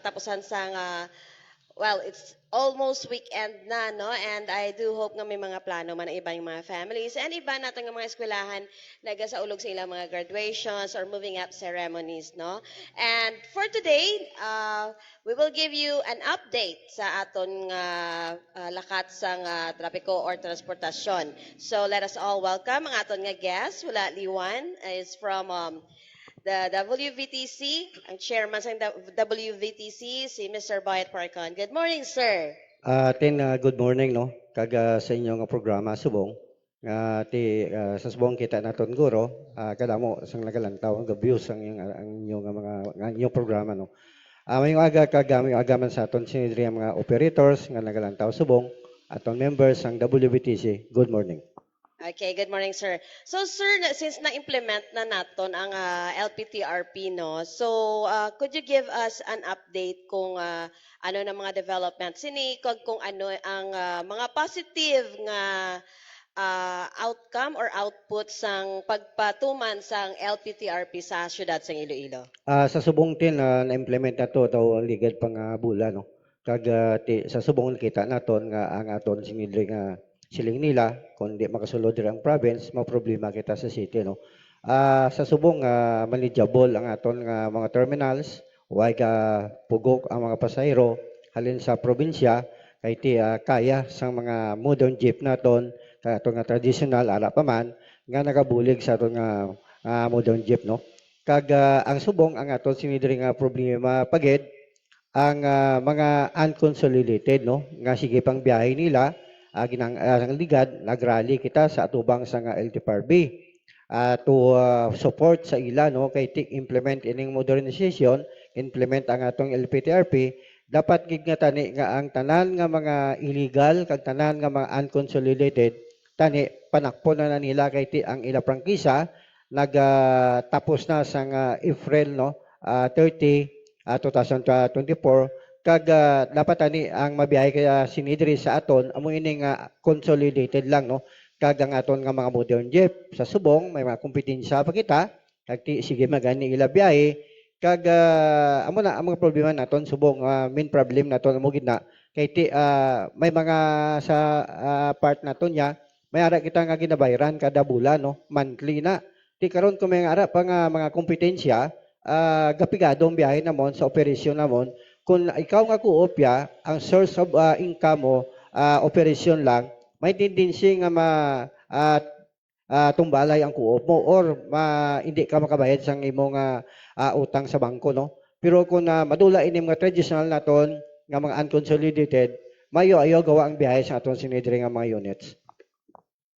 katapusan sa nga well, it's almost weekend na, no? And I do hope nga may mga plano man ang iba yung mga families and iba natin nga mga eskwelahan nagasaulog sa ilang mga graduations or moving up ceremonies, no? And for today, we will give you an update sa aton nga lakat sa nga trapiko or transportasyon. So let us all welcome ang aton nga guest. Wala Liwan is from the WVTC, ang chairman sa WVTC, si Mr. Boyet Parcon. Good morning, sir. Good morning no sa inyo nga programa subong nga sa subong kita naton guro kadamo sang nagalantaw ang views ang inyong nga mga nga inyong programa no. Mayong aga agaman sa aton sinidri ang mga operators nga nagalantaw subong aton members ang WBTC. Good morning. Okay, good morning, sir. So, sir, since na-implement na naton ang LPTRP, no? So, could you give us an update kung ano na mga development sini kung ano ang mga positive nga outcome or output sang pagpatuman sang LPTRP sa syudad sang Iloilo? Sa subong tin na-implement na to taw ligad pang bula no. Sa subong kita naton nga ang aton sinidri nga siling nila kung di makasulod diri ang province mo problema kita sa city no. Sa subong manageable ang aton nga mga terminals way ka pugok ang mga pasahero halin sa probinsya kay kaya sa mga modern jeep naton kay aton nga traditional ara pa man nga nagabulig sa aton nga modern jeep no. Ang subong ang aton sinidri nga problema pagid ang mga unconsolidated no nga sige pang biyahe nila ang ligad nagrally kita sa atubang sa nga LTFRB to support sa ila no kay implement ining modernization implement ang atong LPTRP dapat gid nga tani nga ang tanan nga mga illegal kag tanan nga mga unconsolidated tani panakpon na nila kay ang ila prangkisa tapos na sa nga April no 30 2024 kag dapat ani ang mabiyahe kaya sinidri sa aton amo ini nga consolidated lang no kag ang aton nga mga modern jeep sa subong may mga kompetensya pa kita kag sige magani ila biyahe kag amo na ang mga problema naton subong main problem naton amo gid na kay may mga sa part naton ya may ara kita nga ginabayaran kada bulan no monthly na karon kung may ara pa nga mga kompetensya gapigado ang biyahe namon sa operasyon namon kung ikaw nga kuopya, ang source of income mo, operasyon lang, may tendency nga tumbalay ang kuop mo or hindi ka makabayad sa imong utang sa bangko no. Pero kung madula ini mga traditional naton nga mga unconsolidated, mayo ayo gawa ang biyahe sa aton sinidri nga mga units.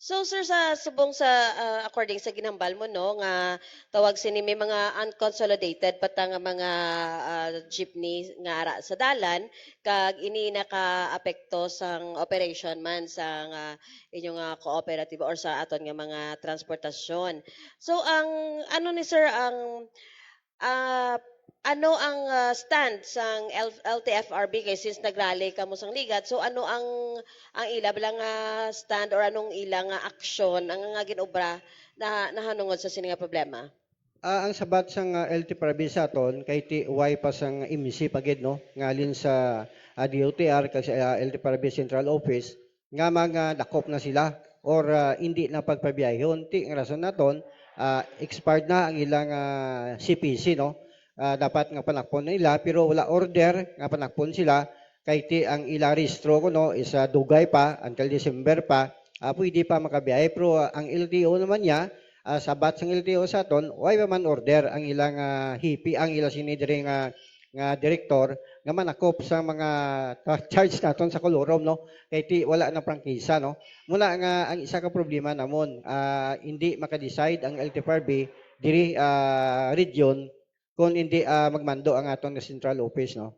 So sir sa subong sa according sa ginambal mo no nga tawag sini may mga unconsolidated pata nga mga jeepney nga ara sa dalan kag ini naka-apekto sang operation man sa nga inyong cooperative or sa aton nga mga transportasyon. So ang ano ni sir ang ah, ano ang stand sang LTFRB kay since nagrally ka mo sang ligat so ano ang ila bilang stand or anong ilang aksyon ang nga ginobra na nahanungod sa sini nga problema? Ang sabat sang LT Parabisa aton kay TY pa sang MC pagid no ngalin sa DOTR kag sa LT Parabisa Central Office nga mga dakop na sila or hindi na pagpabiyahon ti ang rason naton expired na ang ilang CPC no. Dapat nga panakpon nila pero wala order nga panakpon sila kay ang ila rehistro ko no is dugay pa until December pa pwede pa makabiyahe pero ang LTO naman niya sabat sang LTO sa aton why man order ang ilang hipi ang ila sinidiri nga direktor nga manakop sa mga charge naton sa kolorom no kay wala na prangkisa no muna nga ang isa ka problema namon hindi maka-decide ang LTFRB diri region kung hindi magmando ang aton central office no.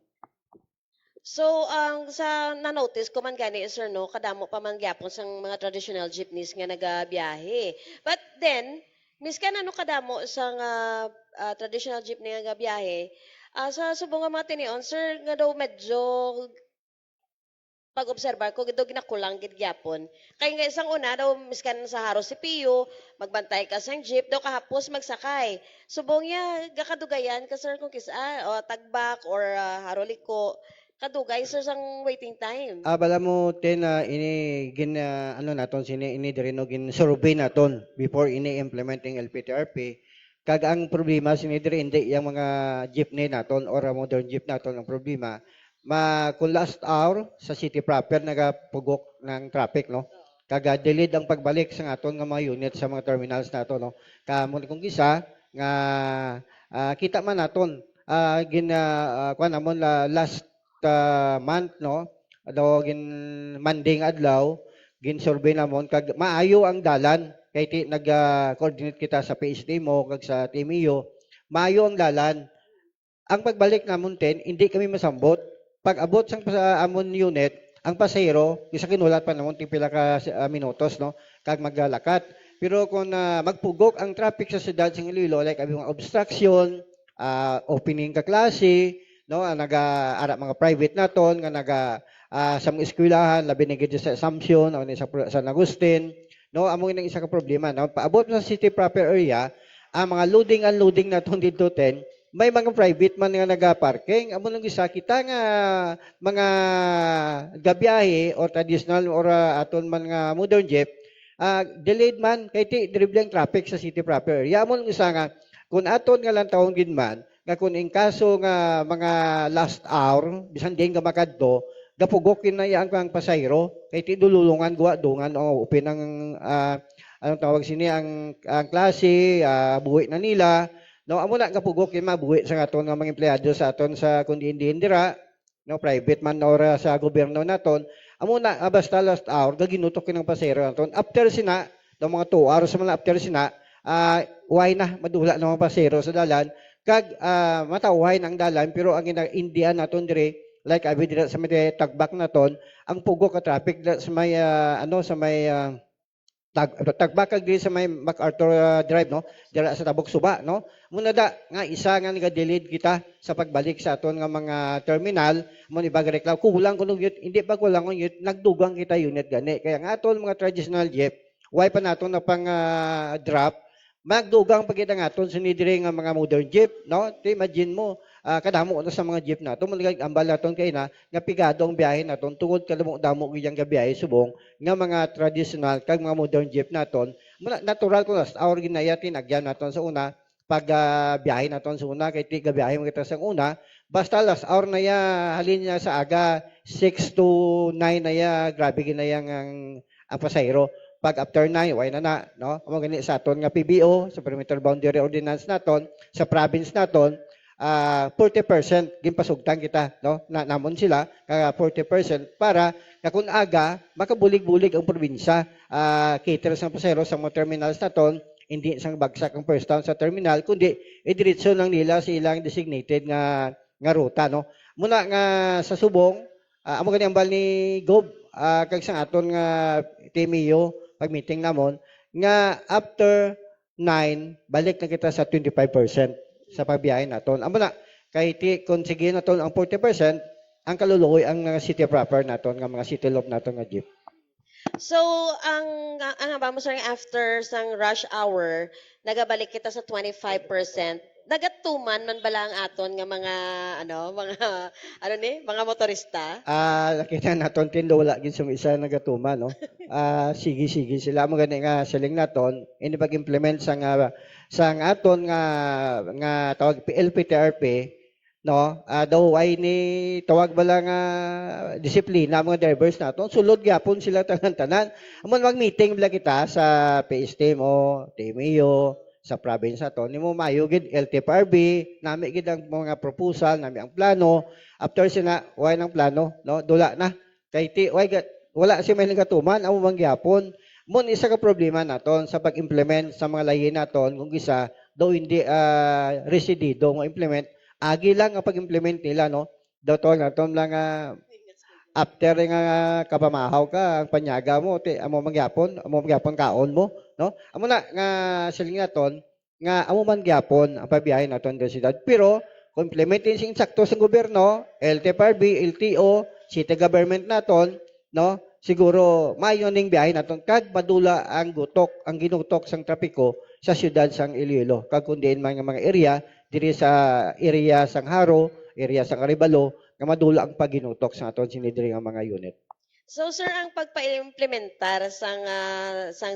So ang sa na-notice ko man gani sir no kadamo pa man gyapon sang mga traditional jeepneys nga nagabiyahe. But then miskan ano kadamo sang traditional jeepney nga nagabiyahe sa subong nga mga tinion sir nga daw medyo pag-obserbar ko gid ginakulang gid gyapon. Kay nga isang una daw miskan sa haro si Pio, magbantay ka sa jeep daw kahapos magsakay. Subong ya gakadugayan ka sir kung kisa o tagbak or haro liko. Kadugay sir sang waiting time. Bala mo ten ano naton sini ini diri no gin survey naton before ini implement ang LPTRP. Kag ang problema sini diri hindi yang mga jeepney naton or modern jeep naton ang problema. Kung last hour sa city proper nagapugok ng traffic no. Kaga delayed ang pagbalik sa aton nga mga unit sa mga terminals nato no. Kamo kung gisa nga kita man naton kuan namon last month no daw gin Manding adlaw gin survey namon kag maayo ang dalan kay nag-coordinate kita sa PSD mo kag sa TMEO maayo ang dalan ang pagbalik namon ten hindi kami masambot pag abot sang sa amon unit ang pasahero isa kinulat pa namon ting pila ka minutos no kag maglalakat pero kung magpugok ang traffic sa siyudad sa Iloilo like abi mga obstruction opening ka klase no naga-ara mga private naton nga sa mga eskwelahan labi na gid sa Assumption o sa San Agustin no amo nang isa ka problema no paabot sa city proper area ang mga loading unloading naton dito ten may mga private man nga naga-parking amo nang isa kita nga mga gabiyahe or traditional or aton man nga modern jeep delayed man kay ti dribling traffic sa city proper area amo nang isa nga kung aton nga lang taon gid man nga kung in kaso nga mga last hour bisan din ka makadto gapugokin na yang kang pasayro kay ti dululungan guwa dungan o upin ang anong tawag sini ang klase buhi na nila no amo na gapugokin mabuhi sa aton nga mga empleyado sa aton sa kundi dira no private man or sa gobyerno naton amo na basta last hour gaginutok ng pasayro naton after sina no mga 2 hours man after sina why na madula ng mga pasayro sa dalan kag matawhay ng dalan pero ang Indian naton dire like abi dira sa may tagbak naton ang pugok ka traffic sa may sa may tagbak kag diri sa may MacArthur Drive no dira sa Tabok Suba no muna da nga isa nga naga-delayed kita sa pagbalik sa aton nga mga terminal mo ni bag reklamo kulang kuno yun hindi pa kulang yun nagdugang kita unit gani kaya nga aton mga traditional jeep why pa naton na pang drop magdugang pagkita nga aton sinidiri nga mga modern jeep no imagine mo kadamo na sa mga jeep nato mo ambal naton kay na nga pigado ang biyahe naton tungod kadamo giyang gabiyahe subong nga mga traditional kag mga modern jeep naton natural ko last hour ginaya tinagyan naton sa una pag biyahe naton sa una kay ti gabiyahe mo kita sa una basta last hour na ya halin niya sa aga 6 to 9 na ya grabe ginayang ang pasahero pag after 9 why na no amo gani sa aton nga PBO sa perimeter boundary ordinance naton sa province naton 40% gimpasugtan kita no namon sila kaya 40% para kung aga makabulig-bulig ang probinsya cater sa pasahero sa mga terminals naton hindi sang bagsak ang first town sa terminal kundi idiretso lang nila sa ilang designated nga ruta no muna nga sa subong amo gani ang bal ni Gob kag sang aton nga TMEO pag meeting namon nga after 9 balik na kita sa 25% sa pagbiyahe naton. Amo na kay kung sige naton ang 40% ang kaluluoy ang city proper naton nga mga city loop naton nga jeep. So, ang ba mo sa after sang rush hour, nagabalik kita sa 25%. Nagatuman man bala ang aton nga mga mga motorista? Nakita naton tindo wala gid sung isa nagatuma no. Sige sila mo gani nga siling naton ini pag-implement sang aton nga tawag LPTRP no daw ay ni tawag bala nga disiplina mga drivers naton sulod gyapon sila tanan amon mag-meeting bala kita sa PSD mo TMEO sa province naton nimo mayo gid LTFRB nami gid ang mga proposal nami ang plano after sina way ng plano no dula na kay wala si may nagatuman amo mangyapon mon isa ka problema naton sa pag-implement sa mga lahi naton kung isa daw hindi residido mo implement agi lang ang pag-implement nila no daw to naton lang after nga kapamahaw ka ang panyaga mo amo mangyapon kaon mo no amo na nga siling naton nga amo man gyapon ang pabiyahe naton sa siyudad pero kung implementin sing sakto sa gobyerno LTFRB LTO city government naton no? Siguro maayo ning biyahe naton kag madula ang ang ginutok sang trapiko sa siyudad sang Iloilo. Kag kundi mga area diri sa area sang Haro, area sang Arevalo nga madula ang paginutok sa aton sinidri nga mga unit. So sir, ang pagpa-implementar sang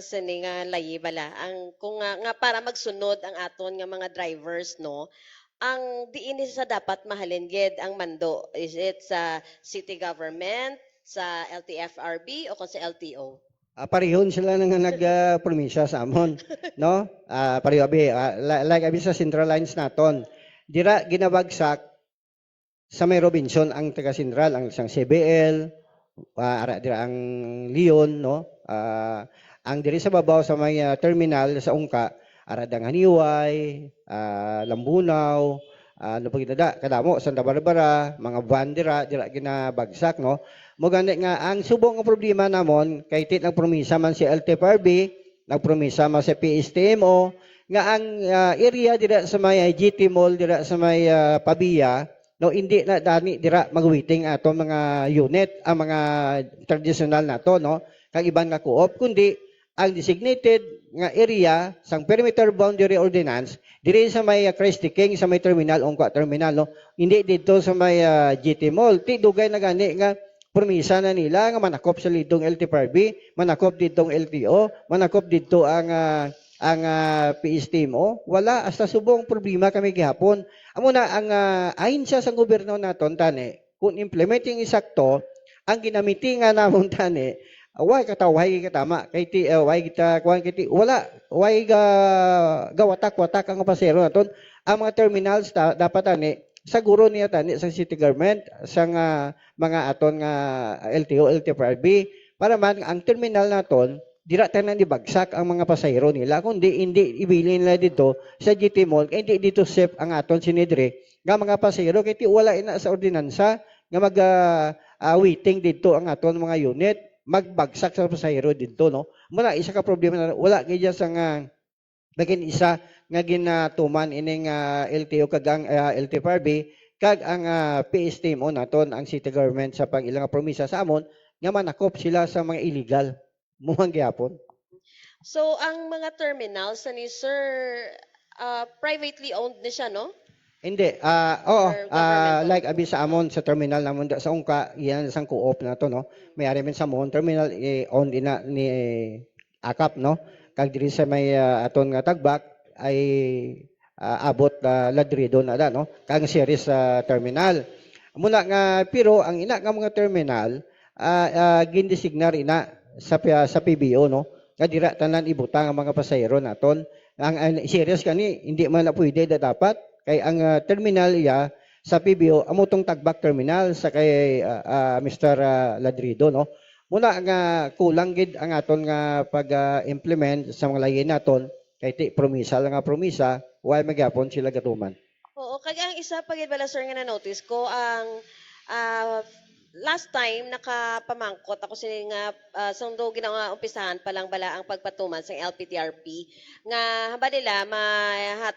sini nga layi bala ang kung nga para magsunod ang aton nga mga drivers no, ang diin sa dapat mahalin gid ang mando. Is it sa city government, sa LTFRB o kung sa LTO? Parehon sila nga nagpromisya sa amon, no? Pareho abi like abi sa Central Lines naton. Dira ginabagsak sa may Robinson ang taga Central, ang isang CBL, ara dira ang Leon, no? Ang diri sa babaw sa may terminal sa Ungka, ara dang Haniway, Lambunaw, ano pa kita kadamo Santa Barbara, mga van dira ginabagsak, no? Mo gani nga ang subong nga problema namon kay tit nagpromisa man si LTFRB, nagpromisa man si PSTMO nga ang area dira sa may GT Mall dira sa may Pabia, no, hindi na dani dira magwiting ato mga unit ang mga traditional nato, no, kag iban nga co-op kundi ang designated nga area sang perimeter boundary ordinance diri sa may Christy King sa may terminal Ongka terminal, no, hindi dito sa may GT Mall. Ti dugay na gani nga promisa na nila nga manakop sa lidong LTFRB, manakop ditong LTO, manakop dito ang PSTMO. Wala hasta subong problema kami gihapon. Amo na ang ayon siya sa gobyerno naton tani, kung implementing isakto ang ginamiti nga namon tani, way katawhay katama kay ti way kita kuan kiti wala way gawatak-watak ang pasero naton. Ang mga terminals dapat tani saguro niya tani sa city government sang mga aton nga LTO LTFRB para man ang terminal naton dira tanan ibagsak ang mga pasahero nila kundi hindi ibili nila dito sa GT Mall kay hindi dito safe ang aton sinidre nga mga pasahero kay ti wala ina sa ordinansa nga mag waiting dito ang aton mga unit magbagsak sa pasahero dito, no. Muna isa ka problema na wala kay sa nga bagin isa nga ginatuman ining LTO kag ang LTFRB kag ang PSTMO naton ang city government sa pang ilang promisa sa amon nga manakop sila sa mga illegal muhang gyapon. So ang mga terminals ni sir, privately owned ni siya no? Hindi, Or government like abi sa amon sa terminal namon sa Ungka, yan sang co-op na to, no. May-ari man sa amon terminal owned ina ni AKAP, no. Kag diri sa may aton nga tagbak ay abot ladrido na da, no. Kag series sa terminal. Muna nga pero ang ina nga mga terminal gindesignar ina sa PBO, no. Nga dira tanan ibutang ang mga pasahero naton. Ang series kani hindi man na pwede dapat kay ang terminal ya sa PBO amutong tagbak terminal sa kay Mr. Ladrido, no. Muna nga kulang gid ang aton nga pag-implement sa mga layi naton kay ti promisa lang nga promisa why magyapon sila gatuman. Oo, kag ang isa pa gid bala sir nga na-notice ko ang last time nakapamangkot ako sini nga sundo ginawa umpisahan pa lang bala ang pagpatuman sa LPTRP nga haba nila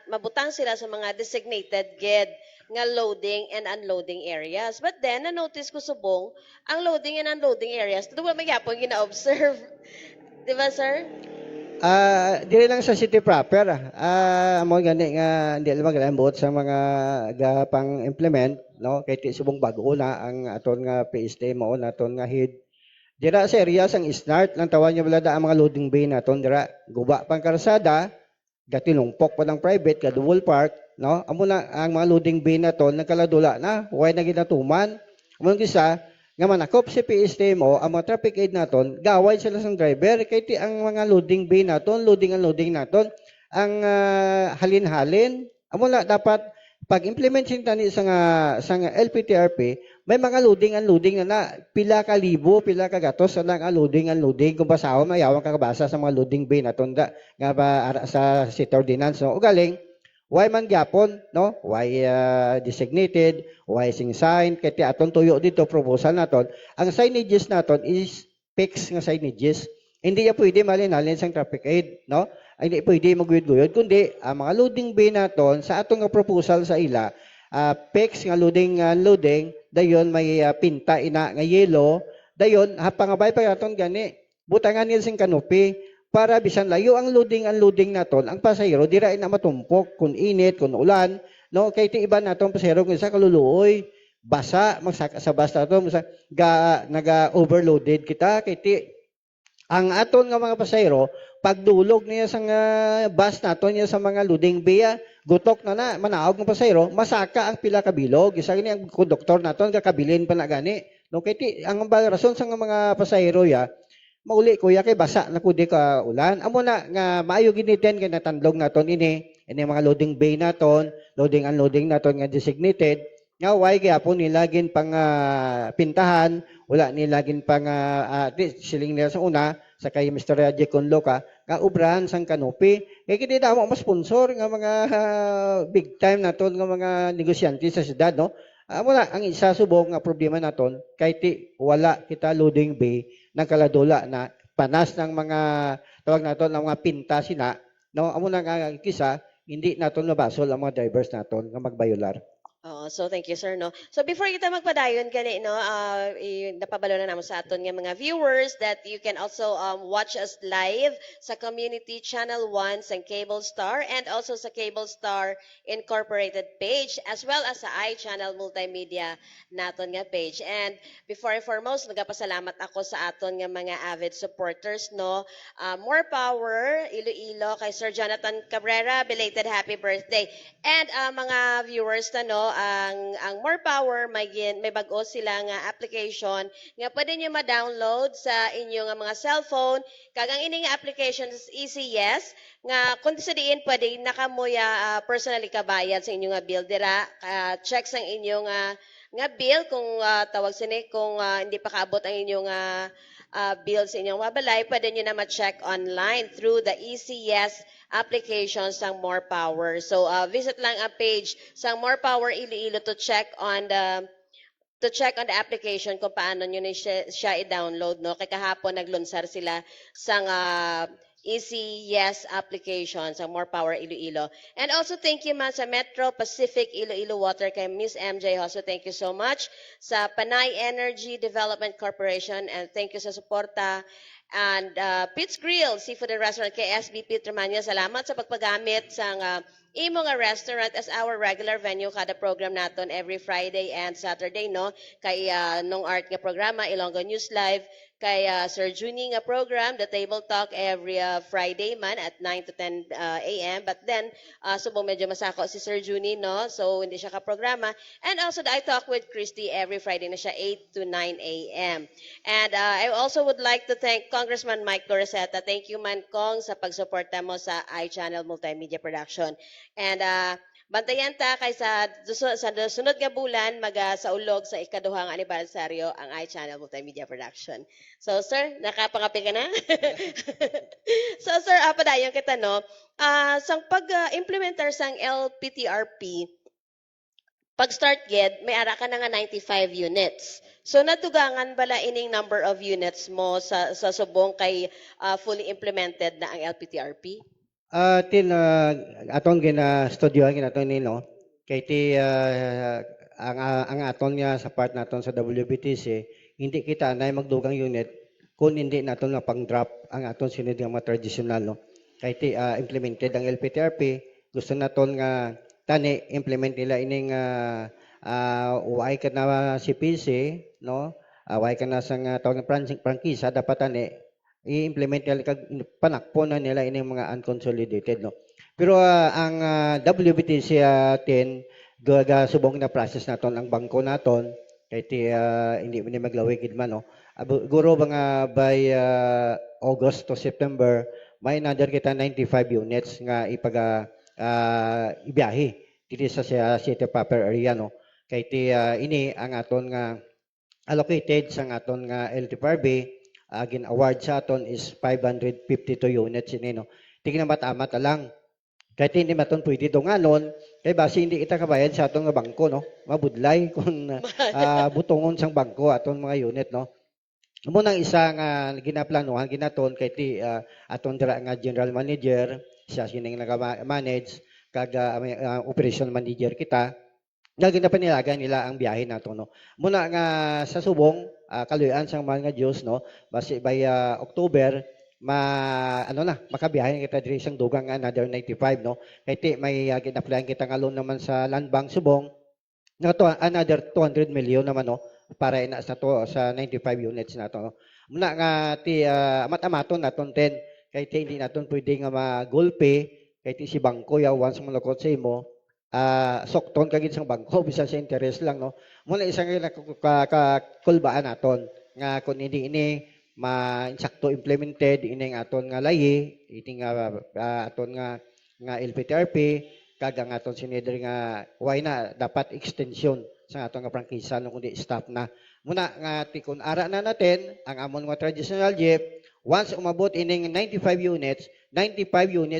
mabutang sila sa mga designated gid nga loading and unloading areas. But then na-notice ko subong ang loading and unloading areas wala magyapon gina-observe. Di ba sir? Dili lang sa city proper. Amo gani nga hindi lang maglambot sa mga pang implement, no, kay ti subong bag-o na ang aton nga PST mo naton nga head. Dira sa area sang Snart lang tawag niya balada ang mga loading bay naton dira guba pang karsada, gatilungpok pa ng private ka dual park, no. Amo na ang mga loading bay naton nagkaladula na, way na ginatuman. Amo gisa nga manakop si PST mo ang mga traffic aid naton gaway sila sang driver kay ti ang mga loading bay naton loading naton ang halin-halin amo na dapat pag implement tani sa LPTRP may mga loading unloading na pila ka libo pila ka gatos na ang loading kung basahon mayawang kakabasa sa mga loading bay naton da nga ba sa city ordinance, no. Ugaling why man gyapon, no? Why designated, why sing sign, kaya ti aton tuyo dito proposal naton. Ang signages naton is fixed nga signages. Hindi ya pwede malinalin sang traffic aid, no? Hindi pwede maguyod-guyod kundi ang mga loading bay naton sa atong nga proposal sa ila, fixed nga loading unloading dayon may pinta ina nga yellow Dayon hapangabay pa aton gani butangan nila sing kanopi para bisan layo ang loading naton ang pasahero dira na matumpok kun init kun ulan no kay ti iba naton pasahero kun sa kaluluoy basa magsaka sa basta to naga overloaded kita kay ti ang aton nga mga pasahero pagdulog niya sa nga bus naton niya sa mga loading bay gutok na manaog ng pasahero masaka ang pila ka bilog isa gani ang konduktor naton kakabilin pa na gani no kay ti ang rason sa nga mga pasahero mauli kuya kay basa na kudi ka ulan amo na nga maayo giniten kay natandlog naton ini mga loading bay naton loading unloading naton nga designated nga why gyapon nila gin pang pintahan wala nila gin pang siling nila sa una sa kay Mr. Raji Conloca nga ubrahan sang kanopi kay kini damo mas sponsor nga mga big time naton nga mga negosyante sa syudad no wala ang isa subong nga problema naton kay ti wala kita loading bay ng kaladula na panas ng mga tawag naton ng mga pinta sina no amo na nga kisa hindi naton mabasol ang mga drivers naton nga magbayular. Oo, so thank you sir no. So before kita magpadayon gani no, napabalo na namo sa aton nga mga viewers that you can also watch us live sa Community Channel 1 sa Cable Star and also sa Cable Star Incorporated page as well as sa iChannel Multimedia naton nga page. And before and foremost, nagapasalamat ako sa aton nga mga avid supporters no. More power Iloilo kay Sir Jonathan Cabrera, belated happy birthday. And mga viewers na no, ang More Power may bag-o sila nga application nga pwede niyo ma-download sa inyong mga cellphone. Kagang ini nga application is Easy Yes nga kung sa diin pwede nakamuya personally kabayad sa inyong nga bill dira. Check sang inyong nga bill kung tawag sini kung hindi pa kaabot ang inyong bill sa inyong mabalay, pwede nyo na ma-check online through the ECS application sang More Power. So visit lang ang page sang More Power Iloilo to check on the application kung paano nyo na siya i-download no kay kahapon naglunsar sila sang Easy Yes application sa More Power Iloilo. And also thank you man sa Metro Pacific Iloilo Water kay Miss MJ also thank you so much sa Panay Energy Development Corporation and thank you sa suporta and Pete's Grill Seafood and Restaurant kay SB Pete Romania salamat sa pagpagamit sa imo nga restaurant as our regular venue kada program naton every Friday and Saturday no kay nung art nga programa Ilonggo News Live kay Sir Junie nga program The Table Talk every Friday man at 9 to 10 a.m. But then subong medyo masako si Sir Junie no so hindi siya ka programa and also the I Talk with Christy every Friday na siya 8 to 9 a.m. And I also would like to thank Congressman Mike Dorseta. Thank you man Kong sa pagsuporta mo sa iChannel Multimedia Production. And bantayan ta kay sa sunod nga bulan saulog sa ikaduhang anibersaryo ang iChannel Multimedia Production. So sir, nakapangapil ka na? So sir, padayon kita no. Sang pag-implementar sang LPTRP pag-start ged may ara ka na nga 95 units. So natugangan bala ining number of units mo sa subong kay fully implemented na ang LPTRP? Aton gina studyohan ginaton ni no kay ti ang aton nga sa part naton sa WBTC hindi kita na magdugang unit kung hindi naton nga pang-drop ang aton sinid nga mga traditional no kay ti implemented ang LPTRP gusto naton nga tani implement nila ining way ka na CPC no way ka na sang tawag nga prangkisa dapat tani i-implement nila kag panakpo na nila ini mga unconsolidated no pero ang WBTC 10 subong na process naton ang bangko naton kay ti hindi man maglawig gid man no guro mga by August to September may another kita 95 units nga ibiyahe dito sa City Proper area no kay ti ini ang aton nga allocated sa aton nga LTFRB agin award sa aton is 552 units ini no. Tingnan matamat lang. Kahit hindi maton pwede donganon, kay base hindi kita kabayad sa aton nga bangko no. Mabudlay kung butongon sang bangko aton mga unit no. Amo nang isa nga ginaplanuhan ginaton kay ti aton dira nga general manager, siya sining naga-manage kag operation manager kita nga ginapanilagan nila ang biyahe nato no. Muna nga sa subong kaluyan sang mga Dios no basi by October makabiyahe kita diri sang dugang nga another 95 no kay ti may gin-applyan kita nga loan naman sa Land Bank Subong nga to another 200 million naman no para ina sa 95 units na to no. Muna nga ti amat-amaton naton ten kay ti hindi naton pwede nga magulpe kay ti si bangko ya once malukot sa imo sokton kagid sang bangko bisan sa interest lang no. Muna isang kulbaan naton nga kun hindi ini ma-insakto implemented ining aton nga layi iting aton nga LPTRP kag ang aton sinidri nga why na dapat extension sa aton nga prangkisa no kundi stop na muna nga tikon ara na natin ang amon nga traditional jeep once umabot ining 95 units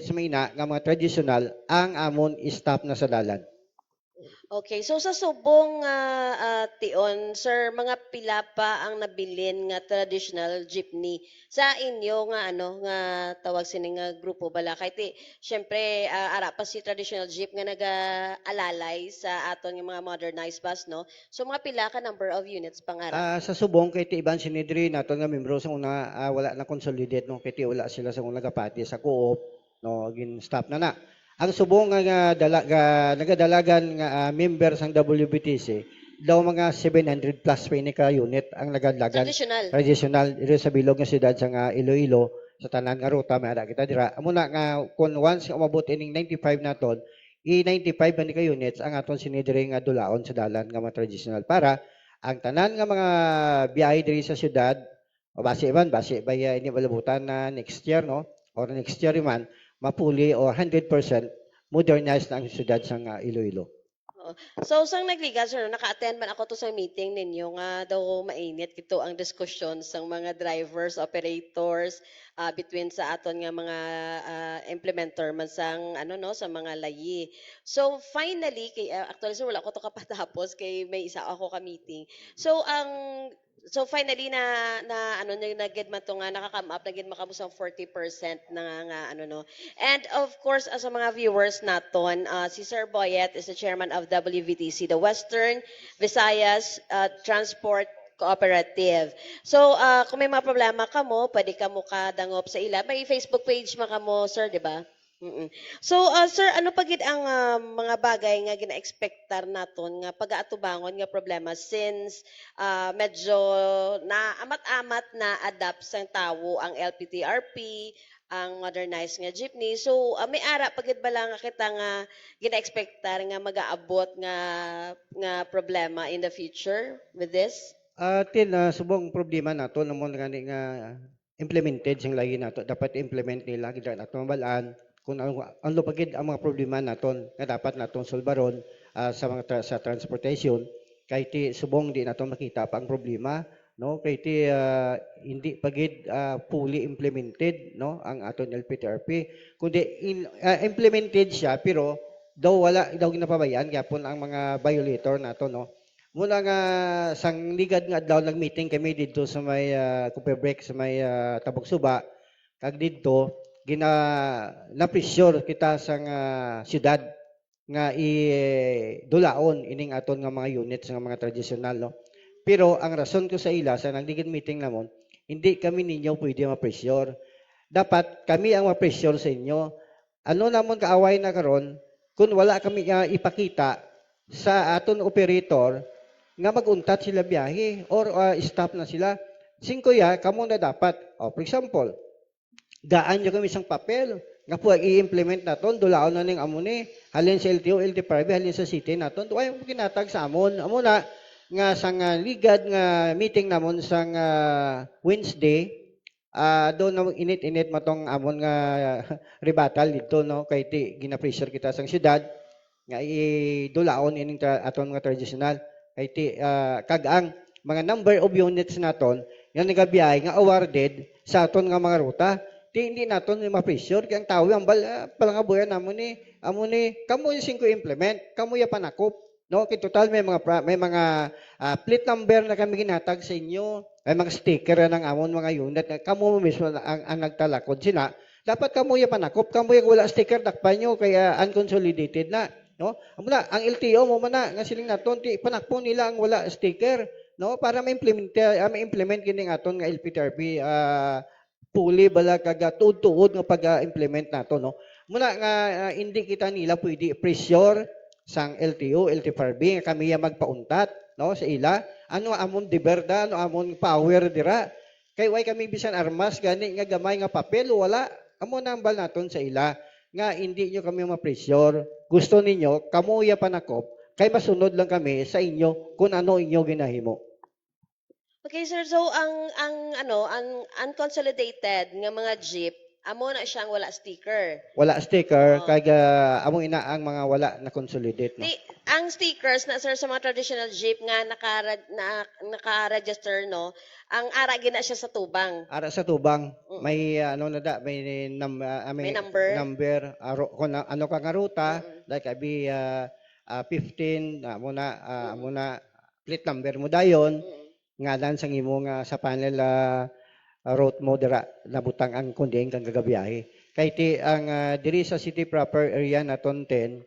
may na nga mga traditional ang amon stop na sa dalan. Okay, so sa subong tion, sir, mga pila pa ang nabilin nga traditional jeepney sa inyo nga nga tawag sini nga grupo bala kay ti syempre ara pa si traditional jeep nga nagaalalay sa aton nga mga modernized bus no. So mga pila ka number of units pang ara? Sa subong kay ti iban sinidri naton nga membro sa una wala na consolidate no kay ti wala sila sa una gapati sa co-op no gin stop na. Ang subong nga nagadalagan nga member sang WBTC daw mga 700 plus pa ini ka unit ang nagadalagan traditional diri sa bilog nga siyudad sa Iloilo sa tanan nga ruta may ada kita dira amo na nga kun once umabot ining 95 naton 95 man ka units ang aton sinidiri nga dulaon sa dalan nga mga traditional para ang tanan nga mga biyahe diri sa siyudad o base baya ini malabutan na next year no or next year man mapuli o 100% modernized na ang siyudad sa Iloilo. So sang nagliga sir, naka-attend man ako to sa meeting ninyo nga daw mainit kito ang diskusyon sang mga drivers, operators between sa aton nga mga implementer man sang sa mga layi. So finally kay actually sir wala ko to kapatapos kay may isa ako ka meeting. So finally na naged man to nga nakaka-come up naged makamo sang 40% na nga And of course as sa mga viewers naton si Sir Boyet is the chairman of WVTC, the Western Visayas Transport Cooperative. So kung may mga problema kamo, pwede kamo kadangop sa ila. May Facebook page man kamo sir, di ba? So sir, ano pa gid ang mga bagay nga gina-expectar naton nga pag-aatubangon nga problema since medyo na amat-amat na adapt sang tawo ang LPTRP, ang modernized nga jeepney. So may ara pagid bala nga kita nga gina-expectar nga mag-aabot nga problema in the future with this? Subong problema nato namon gani nga implemented sing lagi nato dapat implement nila gid nato mabalaan kung ano pagid ang mga problema naton nga dapat natong solbaron sa mga sa transportation kay ti subong di naton makita pa ang problema no kay ti hindi pagid fully implemented no ang aton LPTRP kundi implemented siya pero wala daw ginapabayaan gyapon ang mga violator nato no muna nga sang ligad nga daw nag-meeting kami dito sa may Cooper Break sa may Tabok Suba kag didto na-pressure kita sa siyudad nga dulaon ining aton nga mga units nga mga traditional no pero ang rason ko sa ila sa nagdigid meeting namon hindi kami ninyo pwede ma-pressure dapat kami ang ma-pressure sa inyo ano namon kaaway na karon kung wala kami ipakita sa aton operator nga maguntat sila biyahe or stop na sila singko kamo na dapat for example daan nyo kami isang papel nga po i-implement naton dulaon na ning amon halin sa LTO LTPRB halin sa city naton tuay mo kinatag sa amon na nga sang ligad nga meeting namon sang Wednesday doon na init-init matong amon nga rebuttal dito no kay ti gina-pressure kita sang syudad nga idulaon ining aton mga traditional kay ti kag ang mga number of units naton nga nagabiyahe nga awarded sa aton nga mga ruta hindi naton ma-pressure kay ang tao ang palangabuyan namon kamo yung 5 implement kamo ya panakop no kay total may mga plate number na kami ginatag sa inyo may mga sticker ng amon mga unit kamo mismo ang nagtalakod sila dapat kamo ya panakop kamo ya wala sticker dakpan nyo kaya unconsolidated na no amuna ang LTO mo man nga siling naton ti panakpo nila ang wala sticker no, para ma-implement kini nga aton nga LPTRP fully bala kaga tuod-tuod nga pag-implement nato, no. Muna nga hindi kita nila pwede pressure sang LTO, LTFRB nga kami magpauntat, no, sa ila. Ano amon deberda, ano amon power dira. Kay way kami bisan armas gani nga gamay nga papel wala. Amo nambal naton sa ila nga hindi nyo kami ma-pressure. Gusto ninyo kamuya panakop kay masunod lang kami sa inyo kung ano inyo ginahimo. Okay, sir. So ang unconsolidated nga mga jeep, amo na siyang wala sticker. Wala sticker Oo. kay amo ina ang mga wala na consolidate, no. Ang stickers na sir sa mga traditional jeep nga naka-register, no, ang ara gina siya sa tubang. Ara sa tubang Mm. may ano na da May number. number kung ano ka nga ruta Mm-mm. like abi 15 Mm. muna plate number mo dayon Mm. ngalan sang imo nga sa panel route mo dira nabutang ang kunding kang gagabiyahe kay ti ang diri sa city proper area naton 10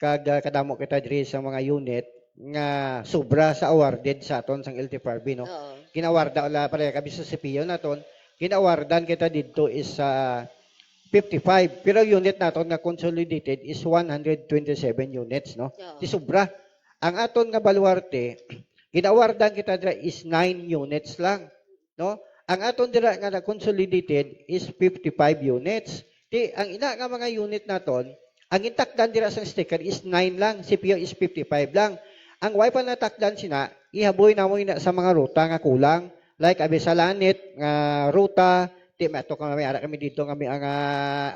kag kadamo kita diri sa mga unit nga sobra sa awarded sa aton sang LTFRB, no. Oo. Ginawarda wala pare kabi sa CPO naton ginawardan kita didto is 55 pero unit naton nga consolidated is 127 units, no. Oo. Di sobra ang aton nga baluarte ginawardan kita dira is 9 units lang, no. Ang aton dira nga na consolidated is 55 units. Di ang ina nga mga unit naton ang intakdan dira sa sticker is 9 lang, CPO is 55 lang. Ang way pa natakdan sina, ihaboy na mo ina sa mga ruta nga kulang. Like abi sa Lanit nga ruta, di mato kami ara kami dito kami ang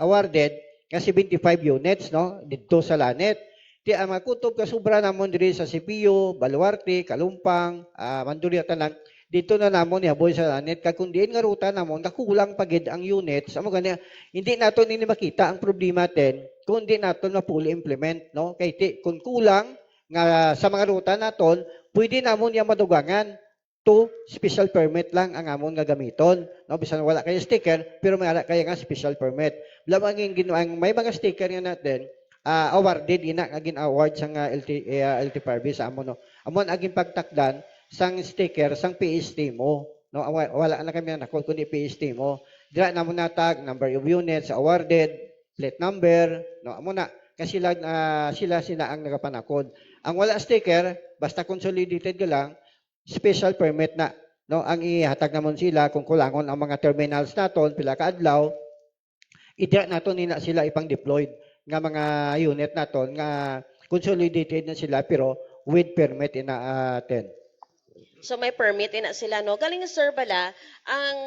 awarded nga 75 units, no, dito sa Lanit. Di ang mga kutob ka sobra namon diri sa CPO, Baluarte, Kalumpang, Mandurria tanan. Dito na namon ihaboy sa Lanit kag kun diin nga ruta namon kakulang pagid ang units. Amo gani hindi naton ini makita ang problema ten kundi naton na fully implement, no. Kay kung kulang nga sa mga ruta naton, pwede namon ya madugangan to special permit lang ang amon nga gamiton, no. Bisan wala kay sticker pero may ara kay nga special permit. Lamang ang may mga sticker nga natin awarded ina nga gin-award sang LTFRB sa amon, no. Amon aging pagtakdan sang sticker sang PST mo, no. Wala na kami nakol kundi PST mo. Dira namon natag number of units awarded, plate number, no, amo na kasi sila ang nagapanakod. Ang wala sticker basta consolidated ka lang special permit na, no. Ang ihatag namon sila kung kulangon ang mga terminals naton pila ka adlaw idira naton nina sila ipang deployed nga mga unit naton nga consolidated na sila pero with permit ina aten. So may permit ina sila, no. Galing nga, sir bala ang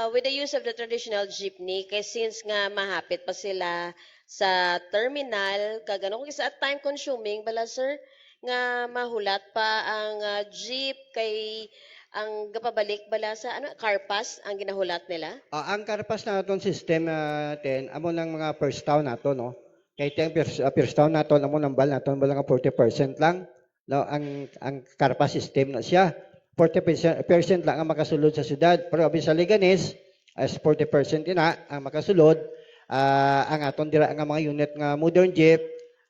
with the use of the traditional jeepney kay since nga mahapit pa sila sa terminal kagano kung isa time consuming bala, sir, nga mahulat pa ang jeep kay ang gapabalik bala sa carpass ang ginahulat nila. Ang karpas naton system ten amo lang mga first town nato, no. Kay teng first town naton amo nambal naton bala nga 40% lang, no. Ang karpas system na siya 40% lang ang makasulod sa syudad pero abi sa Liganes as 40% ina ang makasulod. Ang aton dira nga mga unit nga modern jeep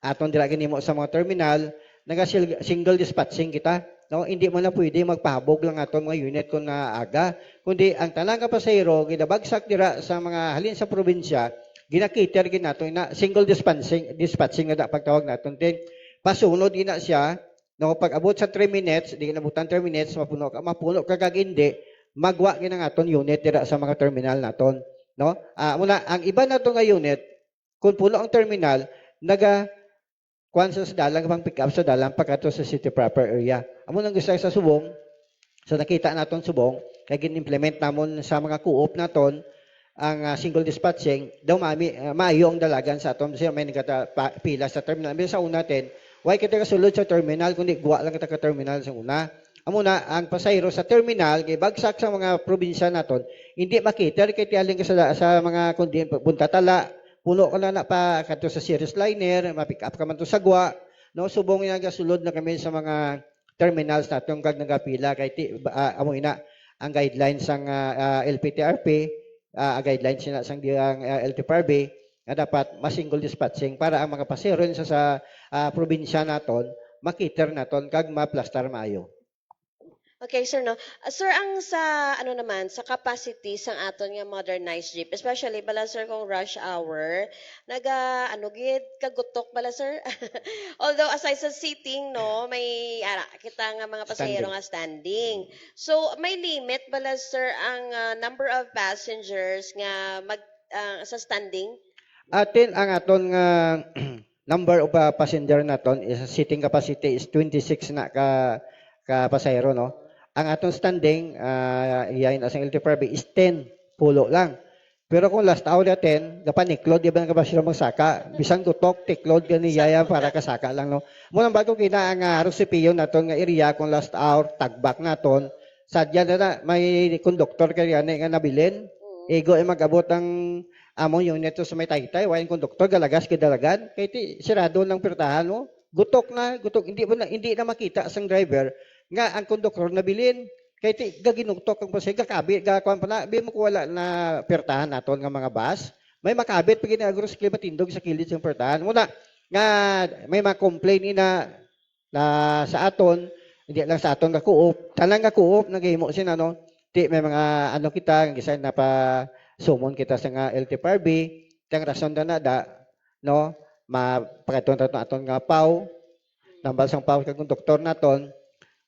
aton dira ginimo sa mga terminal naga single dispatching kita, no. Hindi mo na pwede magpahabog lang aton mga unit kung naaga kundi ang tanang ka pasahero ginabagsak dira sa mga halin sa probinsya ginakiter ginato ina single dispatching nga da pagtawag naton tin pasunod ina siya, no. Pag abot sa 3 minutes di nabutan 3 minutes mapuno ka kag hindi magwa ginang aton unit dira sa mga terminal naton, no. Muna ang iba nato nga unit kung puno ang terminal naga kuan sa dalang pang pick up sa dalang pagkato sa city proper area. Amo nang gusto sa Subong. So nakita naton Subong kay gin-implement namon sa mga co-op naton ang single dispatching daw maayo ang dalagan sa aton siya may pila sa terminal. Sa una natin, why kita kasulod sa terminal kundi guwa lang kita ka terminal sa una. Amo na ang pasahero sa terminal kay bagsak sa mga probinsya naton hindi makita kay tialing ka sa mga kundi punta tala puno ka na pa kadto sa series liner, ma-pick up ka man to sa Gwa, no. Subong nga sulod na kami sa mga terminals natong kag nagapila kay amo ina ang guidelines sang LPTRP, guidelines sina sang LTFRB nga dapat ma-single dispatching para ang mga pasahero sa probinsya naton makiter naton kag ma-plastar maayo. Okay, sir, no? Sir, ang sa, ano naman, sa capacity sang aton nga modernized jeep, especially bala, sir, kung rush hour, ano, gid, kagutok bala, sir. Although, aside sa seating, no, may, kita nga mga pasahero Standing. nga standing. So, may limit bala, sir, ang number of passengers nga sa standing? Atin ang aton nga number of passenger naton is seating capacity is 26 na ka pasahero, no. Ang aton standing iyain asang LTFRB is 10 pulo lang. Pero kung last hour natin, dapat niklod, di ba nga ba sila magsaka? Bisan gutok, tiklod gani yaya para kasaka lang, no. Muna bago kina ang recipe naton nga area kung last hour, tagbak naton, sadya na may conductor kaya nga nabilin, ego ay mag-abot ang amo yung neto sa may taytay, wayan konduktor galagas gidalagan, kay ti sirado ng pirtahan mo. Gutok na, gutok hindi na makita sang driver nga ang konduktor nabilin. Kay ti gaginugtok ang pasay gakabit gakuan pa na bi mo ko wala na pirtahan naton nga mga bus. May makabit pag ginagros klima tindog sa kilid sang pirtahan. Muna nga may ma-complain na sa aton, hindi lang sa aton nga kuop, tanang nga kuop nagahimo sin ano, ti may mga ano kita gisan na pa sumon kita sa nga LTFRB, tang rason na da, no, mapakaton aton nga pau, nambal sang pau kag doktor naton.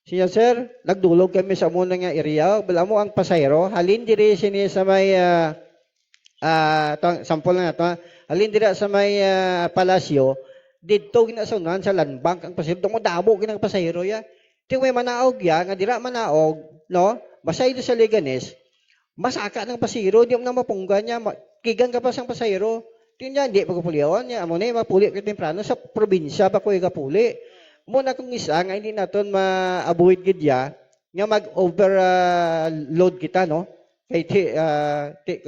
Siya sir, nagdulog kami sa muna nga area, bala mo ang pasayro, halin diri sini sa may sample lang nato, halin diri sa may palasyo, didto ginasunan sa land bank ang pasayro, mo damo ginang pasayro ya. Ti may manaog ya, nga dira manaog, no, basay do sa Leganes, masaka ng pasiro, di mo na mapunggan niya, kigang ka pa sang pasayro. Tingnan, di pagpuliwan niya, amo na mapuli ka temprano sa probinsya, pa ko puli. Muna kung isa, nga hindi naton ma-avoid gidya, nga mag-overload kita, no? Kay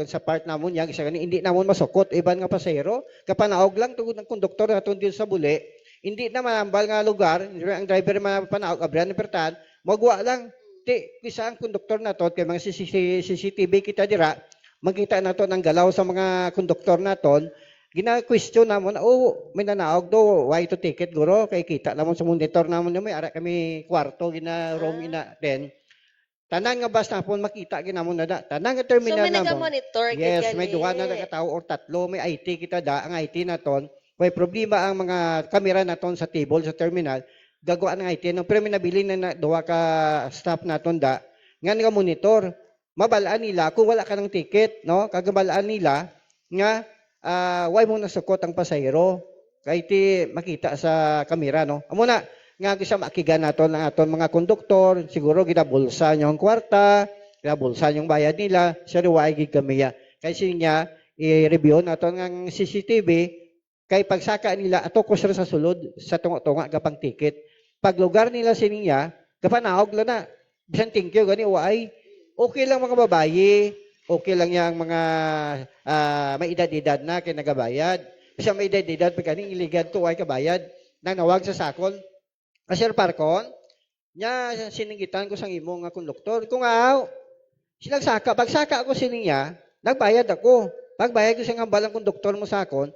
sa part namon niya, isa gani, hindi namon masukot, iban nga pasayro, kapanaog lang, tugod ng konduktor naton dito sa buli, hindi na manambal nga lugar, ang driver mapanaog, abran ng pertan, magwa lang, isa ang konduktor na to, kay mga CCTV kita dira, makita na to ng galaw sa mga konduktor na to, gina-question namon, may nanaog do, why to ticket guro, kay kita namon sa monitor namon may ara kami kwarto, gina-room ina, then, tanan nga bus na po, makita ginamon na da, tanan nga So, terminal may namon. naga-monitor, Yes, ganyan may duwa na tao or tatlo, may IT kita da, ang IT na to, may problema ang mga kamera na to sa table, sa terminal, gagawa ng IT, no? Pero may nabili na duwa ka staff naton da, nga monitor, mabalaan nila kung wala ka ng ticket, no? Kagabalaan nila nga why mo nasukot ang pasahero, kay ti makita sa kamera, no? Amo na nga gisa makigan naton ang aton mga konduktor, siguro ginabulsa niyo ang kwarta, ginabulsa yung bayad nila, siya ruway gid kami ya. Kay sinya i-review naton ang CCTV, kay pagsaka nila ato ko sa sulod sa tunga-tunga gapang ticket. Pag lugar nila sininya, kapanaog lang na. Bisan thank you, gani, waay. Okay lang mga babayi, okay lang yang mga may edad-edad na kay nagabayad. Bisan may edad-edad, pag kaning iligad to, ay kabayad. Nang nawag sa sakon. Sir Parkon, nya sininggitan ko sang imo nga konduktor. Kung sinagsaka, pagsaka ako sininya, nagbayad ako. Pagbayad ko sa nga balang konduktor mo sakon,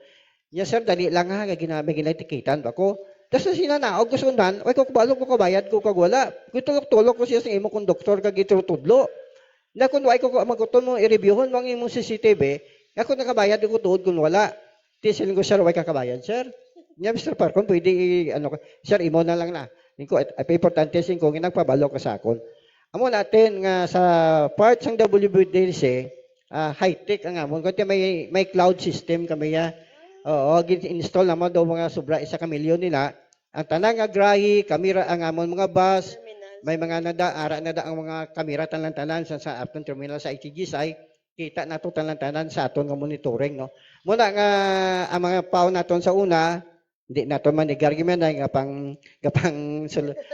nya sir, dali lang ha, ginatikitan ba ko? Tapos na sinanaog ko sundan, ay kung balong ko kabayad ko kag wala. Kung tulok-tulok ko siya sa imo konduktor kag itutudlo. Na kung ay ko maguton mo i-reviewon mo ang imong CCTV, ako nakabayad ko tuod kung wala. Tisilin ko sir, way kakabayad sir. Nya Mr. Parkon, pwede sir, imo na lang na. Niko ay importante sing ko ginagpabalo ka sa akon. Amo natin nga sa parts ng WBDC, high-tech ang amon. Kasi may cloud system kami ya. Oo, install naman daw mga sobra 1 milyon nila. Ang tanang nga grahi, kamera ang amon mga bus, may mga ara ang mga kamera tanan-tanan sa aton terminal sa ITGSI, kita nato tanan-tanan sa aton nga monitoring, no. Muna nga ang mga pao naton sa una, hindi nato man igargimen na gapang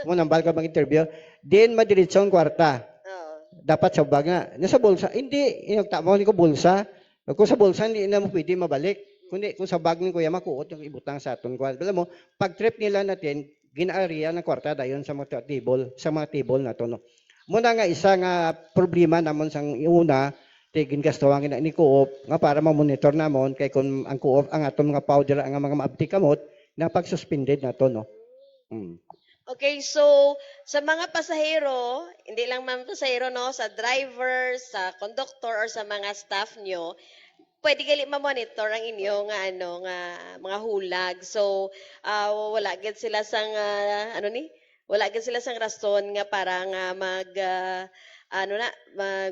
muna balga bang interview, din madiretsong kwarta. Dapat sa bag nga. Nasa bulsa, hindi, inagtamo ni ko bulsa. Kung sa bulsa, hindi na mo pwede mabalik. Kundi kung sa bag ni Kuya makuot yung ibutang sa aton kwan. Alam mo, pag trip nila natin, ginaariya ng kwarta dayon sa mga table na to, no. Muna nga isa nga problema namon sang una, tigin gastuwangin na ni Coop nga para ma-monitor namon kay kung ang Coop ang aton mga powder ang mga maabti kamot na pag-suspended na to, no. Okay, so sa mga pasahero, hindi lang man pasahero no, sa driver, sa conductor or sa mga staff nyo, pwede gali ma-monitor ang inyo nga ano nga mga hulag. So wala gid sila sang ano ni? Wala gid sila sang rason nga para nga ano na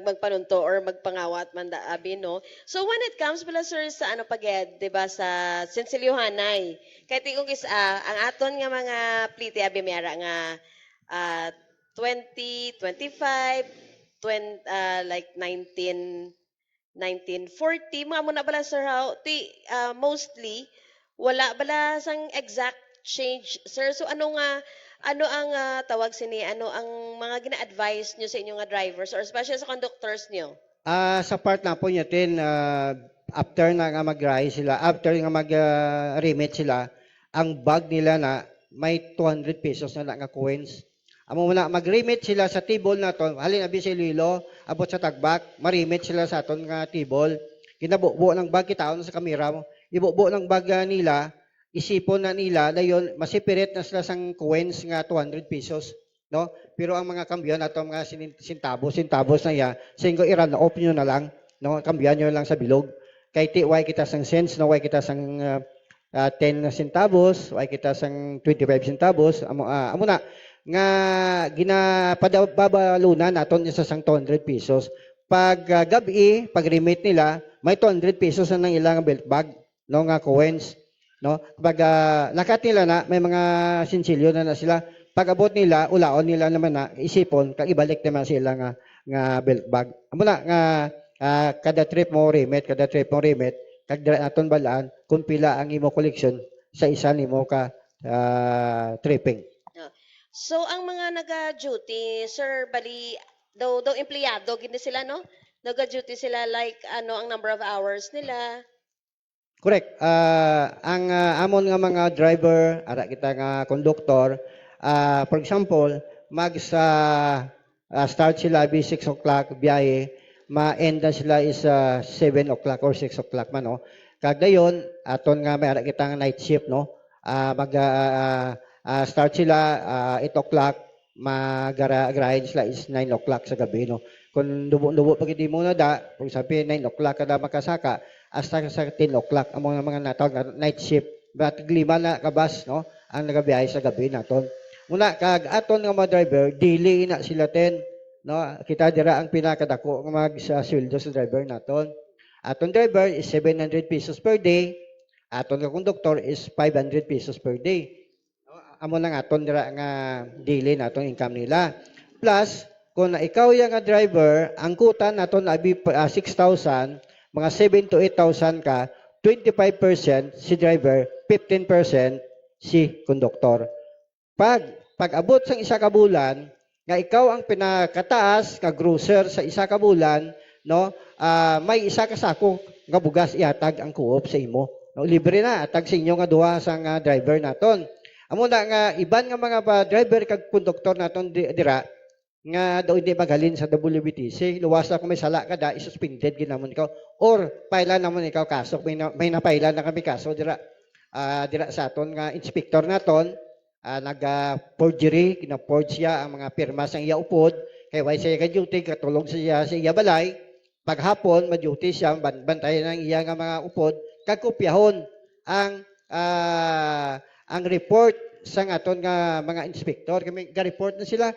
magpanunto or magpangawat man da abi no. So when it comes pala sir sa ano paged, 'di ba sa Sinsiliuhanay. Kay tingog is ang aton nga mga plite abi mayara nga ah, 20, 25, 20, like 1940 mga muna bala sir how mostly wala bala sang exact change sir so ano ang tawag sini ano ang mga gina-advise nyo sa inyong nga drivers or especially sa conductors nyo. Sa part na po natin, after na nga mag-rise sila, after nga mag-remit sila, ang bag nila na may 200 pesos na nga coins. Amo na mag-remit sila sa table na to, halin abi si Lilo, abot sa tagbak, ma-remit sila sa aton nga table. Kinabubo ng bag kitaon sa kamera mo. Ibubo ng bag nila, isipon na nila dayon masipirit na sila sang coins nga 200 pesos, no? Pero ang mga kambyo na mga sintabos na ya, singgo iran off nyo na lang, no? Kambyan nyo lang sa bilog. Kay ti way kita sang cents, no? Way kita sang 10 na centavos, way kita sang 25 centavos, amo na nga ginapadababalo naton isa sang 200 pesos. Pag gabi, pag remit nila, may 200 pesos na ng ilang belt bag, no? Nga coins, no? Pag lakat nila na, may mga sinsilyo na sila. Pag abot nila, ulaon nila naman na isipon, kag ibalik naman sila nga belt bag. Amo na nga kada trip mo remit, kag dira naton balaan kung pila ang imo collection sa isa nimo ka tripping. No. So ang mga naga-duty sir bali daw empleyado gid ni sila no, naga-duty sila like ano ang number of hours nila. Correct. Ang amon nga mga driver, ara kita nga conductor, for example, mag sa start sila bi 6 o'clock biyahe, ma-end na sila is 7 o'clock or 6 o'clock man, no? Kag dayon, aton nga may ara kita nga night shift, no? Start sila 8 o'clock, magarahin sila is 9 o'clock sa gabi, no? Kung dubo-dubo pag hindi mo na da, kung sabi 9 o'clock kada makasaka, hasta sa 10 o'clock ang mga natawag na night shift. But lima na kabas, no? Ang nagabiyahe sa gabi naton. Muna kag aton nga mga driver, daily na sila 10, no? Kita dira ang pinakadako nga mag sa sweldo sa driver naton. Aton driver is 700 pesos per day. Aton nga conductor is 500 pesos per day. No? Amo lang aton dira nga daily naton income nila. Plus kung ikaw yang nga driver, ang kuta naton abi 6,000, mga 7 to 8,000 ka, 25% si driver, 15% si conductor. Pag abot sang isa ka bulan, nga ikaw ang pinakataas ka grocer sa isa ka bulan, no? May isa ka sako nga bugas ihatag ang co-op sa imo. No, libre na atag sa inyo nga duha sang driver naton. Amo na nga iban nga mga driver kag conductor naton dira nga daw hindi magalin sa WBTC, luwas na kung may sala ka da, isuspended ginamon ikaw or paila namon ikaw kaso may napaila na kami kaso dira dira sa aton nga inspector naton nag forgery gina-forge siya ang mga pirma sa iya upod kay way siya ka duty katulog siya sa iya balay paghapon ma-duty siya bantayan ang iya nga mga upod kag kopyahon ang report sa aton nga mga inspector kami ga-report na sila,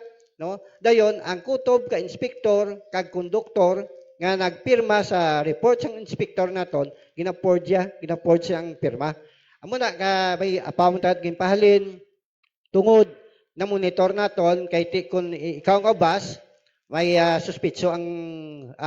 no? Dayon ang kutob ka inspektor kag konduktor nga nagpirma sa report sang inspektor naton gina-forge ang pirma. Amo na ka may apawntad gimpahalin tungod na monitor naton kay kun ikaw nga bus may suspitso ang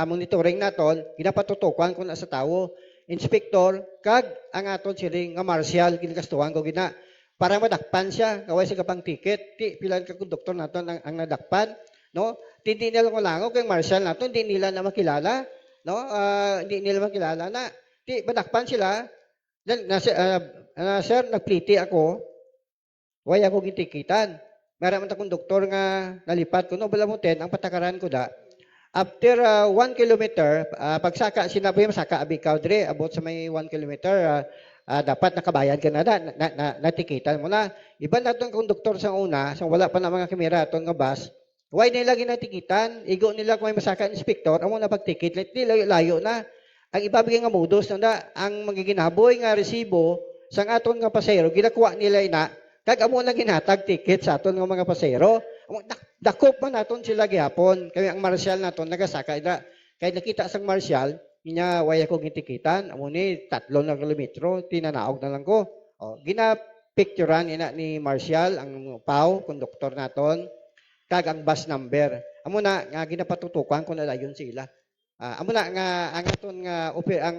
monitoring naton ginapatutukan kun sa tawo inspektor kag ang aton siring nga marshal ginagastuhan ko gina para madakpan siya, kaway siya kapang ticket. Pilan ka konduktor naton ang nadakpan, no? Hindi nila ko langaw kay marshal naton, hindi nila na makilala, no? Hindi nila makilala na madakpan sila. Then sir, nagpliti ako. Way ako gitikitan. Meron man ta konduktor nga nalipat ko no bala mo 10 ang patakaran ko da. After 1 kilometer, pagsaka sinabi mo saka abi kaudre abot sa may 1 kilometer dapat nakabayad ka natikitan mo na. Iba na itong konduktor sa una, sa wala pa na mga kamera itong nga bus, why nila ginatikitan? Igo nila kung may masaka inspektor, amo na pagtikit, let nila layo na. Ang ibabigay nga modus na ang magiginaboy nga resibo sa aton nga pasero, ginakuha nila ina, kag amo na ginatag ticket sa aton nga mga pasero. Dakop man naton sila gihapon, kaya ang marshal naton nagasaka ina. Kaya nakita sang marshal, niya waya ko gitikitan, amo ni 3 na kilometro, tinanaog na lang ko. O, ginapicturean ina ni marshal ang PAW, konduktor naton, kag ang bus number. Amo na nga ginapatutukan kung nadayon sila. Amo na nga ang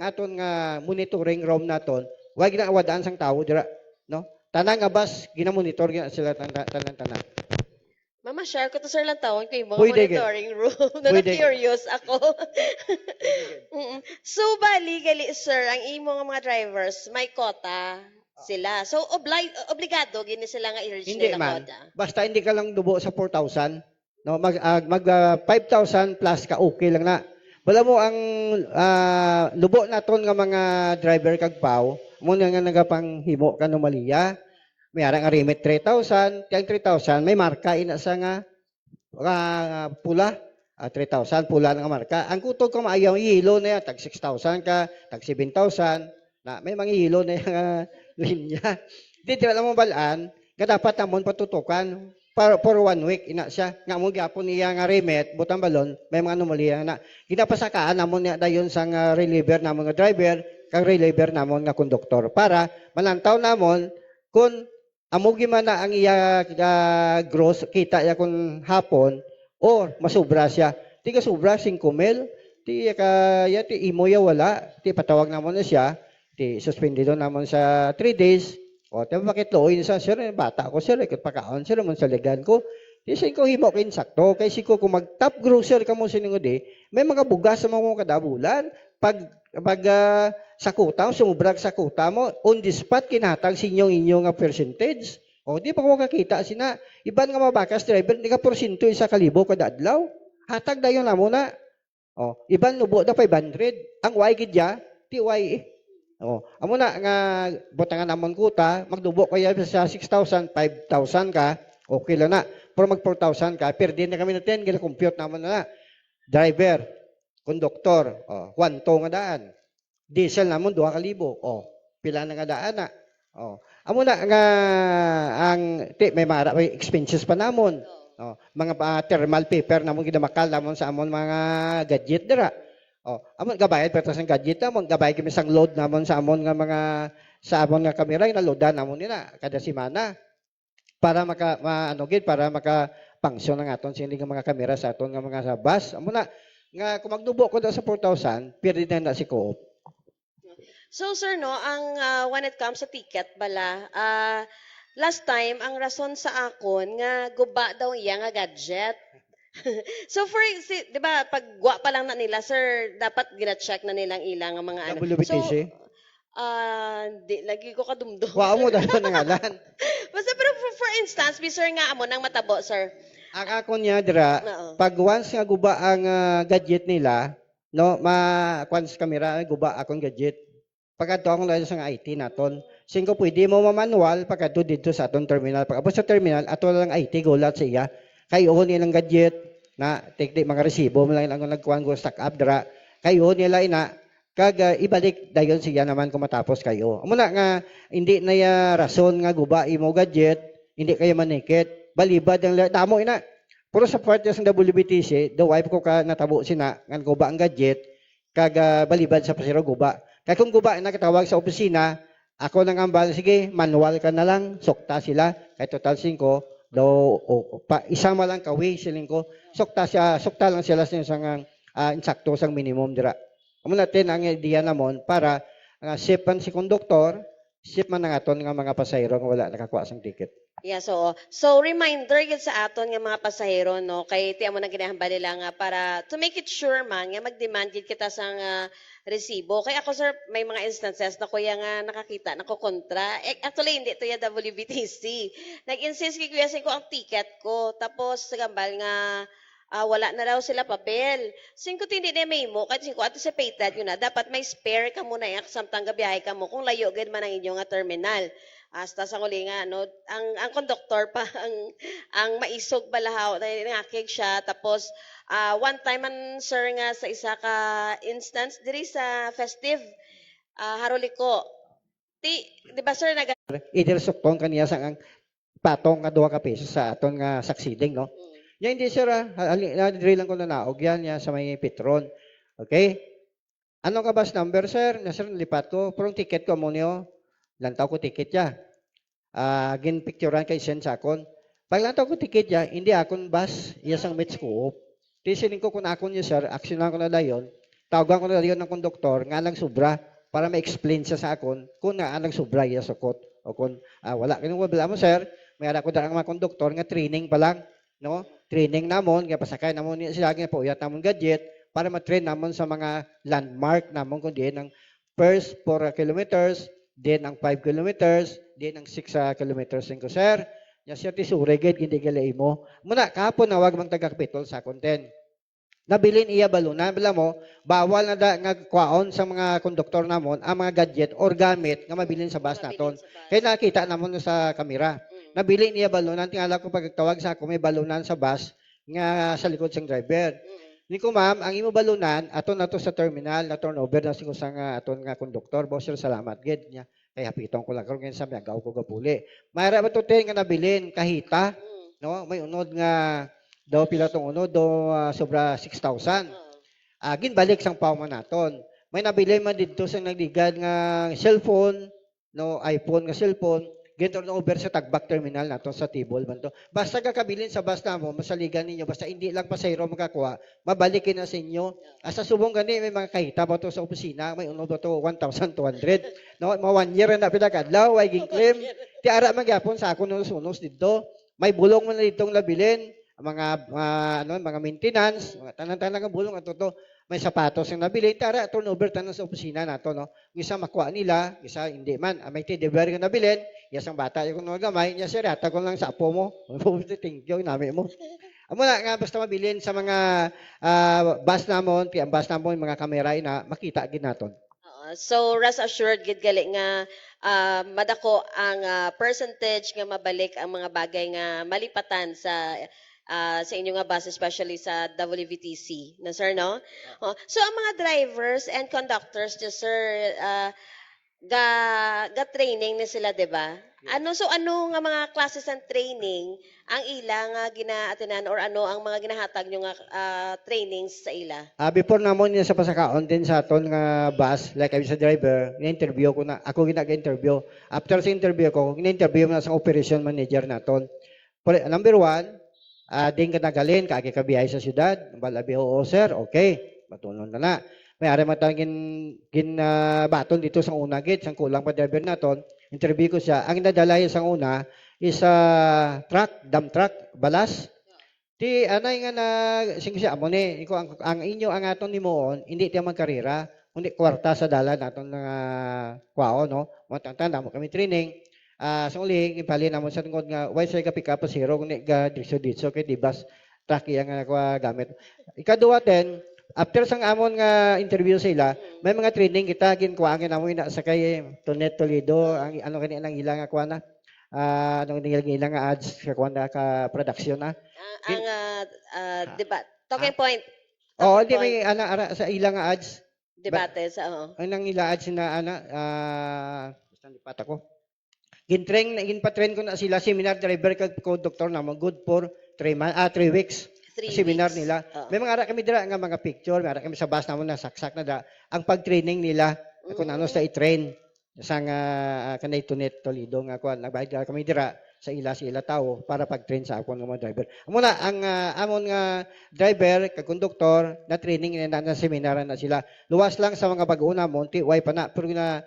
aton nga monitoring room naton, wa ginawadaan sang tawo dira, no? Tanang nga bus ginamonitor gina sila tanan. Mama, share ko to sir lang tawon ko yung mga Pwede, monitoring room. Pwede. Na-curious ako. So, bali, gali, sir, ang imo nga mga drivers, may kota sila. So, obligado, gini sila nga i-reach Hindi nila man. kota. Basta hindi ka lang dubo sa 4,000, no? Mag 5,000 plus ka okay lang na. Wala mo ang lubo naton nga mga driver kag PAW, mo na nga nagapanghimo ka anomalya. May ara nga remit 3,000, tiyang 3,000 may marka ina sa nga pula. 3,000 pula nga marka. Ang kutog ko maayaw ihilo na yan, tag 6,000 ka, tag 7,000 na may mga ihilo na yung linya. Di alam mo balaan, nga dapat namon patutukan for 1 week ina siya. Nga mo gyapon niya nga remit, butang balon, may mga anomalya na. Ginapasakaan namon niya dayon sa nga reliever namon nga driver, kag reliever namon nga konduktor para malantaw namon kung amugi man na ang iya gross kita ya kun hapon or masubra siya. Ti ka sobra 5,000, ti ya ti imo ya wala, ti patawag namon na siya, ti suspendido namon sa 3 days. O ti bakit looy sa sir bata ko sir ikot pakaon sir man sa legan ko. Ti say ko himo kin sakto kay si ko kung mag top grocer ka mo siningodi, may mga bugas sa mga kadabulan pag sa kuta, sumubrag sa kuta mo, on the spot kinatag inyong nga percentage. O, di pa ko kakita sina. Iban nga mabakas driver, di ka porsyento isa kalibo kada adlaw. Hatag dayon na muna. O, iban nubo na 500. Ang way gidya, ti way. O, amo na nga butangan namon kuta, magdubo kaya sa 6,000, 5,000 ka, okay lang na. Pero mag 4,000 ka, per din na kami natin, gina-compute naman na. Driver, konduktor, kwanto nga daan. Diesel namon 2,000. Pila na nga daan na. Amo na nga may may expenses pa namon. Mga thermal paper namon gidamakal namon sa amon mga gadget dira. Amon gabayad pa sa gadget namon, gabayad kami sang load namon sa amon nga mga sa amon nga kamera na loadan namon nila kada semana para para maka-function ang aton sini nga mga kamera sa aton nga mga sa bus. Amo na nga kung magdubo ko sa 4,000, pwede na si Coop. So, sir, no, when it comes sa ticket, bala, last time, ang rason sa akon, nga guba daw iya nga gadget. So, di ba, pag guwa pa lang na nila, sir, dapat gina-check na nilang ilang ang mga ano. WBTC? Di, lagi ko kadumdum. Wow mo dahil na ngalan. Basta, pero for instance, sir nga amo nang matabo, sir. Ang ako niya, dira, pag once nga guba ang gadget nila, no, once kamera, guba akong gadget. Pagkato akong lahat sa IT naton. Singko pwede mo mamanual pagkato dito sa aton terminal. Pagkabot sa terminal, ato lang IT gulat sa iya. Kayo nilang gadget na teknik mga resibo mo lang ang nagkuhan ko stock up dira. Kayo nila ina kag ibalik dayon siya naman kung matapos kayo. Amo na nga hindi na ya rason nga guba imo gadget, hindi kayo manikit. Balibad ang damo ina. Puro sa part sa WBTC, the wife ko ka natabo sina nga guba ang gadget kag balibad sa pasiro guba. Kaya kung guba nakatawag sa opisina, ako nang ambal, sige, manual ka na lang, sukta sila, kay total 5, daw, isang malang kawi, siling ko, sukta lang sila sa isang insakto sang minimum dira. Amo natin ang idea namon para safe man si konduktor, safe man ang aton nga mga pasahero nga wala nakakuha sang ticket. Yeah, so reminder yun sa aton nga mga pasahero, no, kay ti amo na ginahambal nila nga para to make it sure man nga mag-demand yun kita sang resibo. Kay ako sir, may mga instances na kuya nga nakakita, nakokontra. Actually, hindi to yung WBTC. Nag-insist kay kuya ko ang ticket ko. Tapos, gambal nga, wala na daw sila papel. Singko hindi na may mo, kahit singko anticipated yun na, dapat may spare ka muna yung samtang gabiyahe ka mo, kung layo gid man ang inyong nga terminal. Hasta sa uli nga, no, ang conductor pa, ang maisog balahaw, nangakig siya, tapos, one time man, sir, nga sa isa ka instance, diri sa festive, Haroliko, di ba, sir, Either suktong kaniya sa ang patong nga 2 ka pesos sa aton nga succeeding, no? Yan hindi sir, na-drill lang ko na naog yan, yan sa may Petron. Okay? Ano ka bus number, sir? Na sir, lipat ko. Pero ticket ko mo niyo. Lantaw ko ticket ya. Gin picturean kay send sa akon. Pag lantaw ko ticket ya, hindi akon bus, iya sang match ko. Tisiling ko kung akon niya, sir, action ko na dayon. Tawagan ko na dayon ng konduktor, nga lang sobra, para ma-explain siya sa akon kung nga lang sobra iya sukot. O kung wala. Kinong mo, sir, may ara ko ang mga konduktor nga training pa lang, no? Training namon, nga pasakay namon niya sila, nga pauyat namon gadget, para ma-train namon sa mga landmark namon, kundi ng first 4 kilometers, then ang 5 kilometers, then ang 6 kilometers. Ko, sir, ya sir, tisure, gid, hindi galay mo. Muna, kahapon na wag mang taga-kapitol sa content. Nabilin iya balunan, bala mo, bawal na nga kwaon sa mga konduktor namon ang mga gadget or gamit nga mabilin sa bus naton. Kaya nakita namon sa kamera. Nabili niya balunan, tingala ko pagtawag sa ako, may balunan sa bus nga sa likod sang driver. Ni ko, ma'am, ang imo balunan, aton na to sa terminal, na turnover na siguro sa nga aton nga konduktor. Boss, sir, salamat, gid niya. Kaya hapitong ko lang karon ngayon sa mga gaw ko gapuli. Mayra ba to nga nabilin, kahita, no? May unod nga, daw pila tong unod, sobra 6,000. Ginbalik sang pauman naton. May nabili man dito sa nagligad nga cellphone, no, iPhone nga cellphone, get on over sa Tagbak Terminal nato sa Tibol man to. Basta kakabilin sa bus namo, masaligan ninyo, basta hindi lang pasayro makakuha, mabalikin na sa inyo. Sa subong gani may mga kahita ba to sa opisina, may uno ba to 1,200. No, mo 1 year na pinakadlaw, ay claim. Ti ara man gyapon sa ako sunos dito. May bulong man ditong labilin, mga maintenance, mga tanan-tanan nga bulong ato to. May sapatos ang nabili, tara turnover tanan sa opisina nato, no. Isa makuha nila, isa hindi man. May delivery nga nabilin, yes ang bata yung gamay, niya sir, yata ko lang sa apo mo. Thank you, nami mo. Amo na nga basta mabilin sa mga bus namon, ang bus namon, mga kamera ina makita gid naton. So rest assured gid gali nga madako ang percentage nga mabalik ang mga bagay nga malipatan sa inyo nga bus, especially sa WVTC na sir, no? So ang mga drivers and conductors niya, sir, ga training na sila, 'di ba? Ano nga mga classes and training ang ila nga gina-attenan or ano ang mga ginahatag nyo nga trainings sa ila? Before namon niya sa pasakaon din sa aton nga bus, like I sa driver, in-interview ko na, ako ginaga-interview. After sa interview ko, in-interview na sa operation manager naton. Number 1, din ka nagalin, kabiyahe sa syudad, balabi, oo sir, okay, matunon na. May ari matang baton dito sa una gate, sang kulang pa driver naton, interview ko siya. Ang nadala sa una is dump truck, balas. Ti anay nga na sing siya amo ni ang inyo ang aton nimuon hindi tiya magkarera kundi kwarta sa dalan naton nga kwao, no. Matantanda mo kami training. Sa uli, ipali namon sa tungkod nga, why say ka pick up zero, kundi ka ditso kay dibas, truck yang gamit. Ikaduwa din, after sang amon nga interview sila, may mga training kita, ginkuwangin namon ina sa kay Tonet Toledo, ang ano kani ang ilang kuha na, anong ilang nga ads, kuha na ka production na. Diba, talking point. Oo, di may ara sa ilang nga ads. Debate sa, Ang ilang ads na basta lipat ako. Ginpa-train ko na sila, seminar driver kag co-doctor na good for 3 weeks. 3 Seminar weeks. nila. May mga ara kami dira nga mga picture, may ara kami sa bus namon na saksak na da. Ang pag-training nila, kung ano sa i-train sa nga kanay Tonet Toledo nga kuan nagbayad kami dira sa ila tao para pag-train sa ako ng mga driver. Muna ang amon nga driver kag konduktor na training na seminar na sila. Luwas lang sa mga bag-una monti way pa na pero na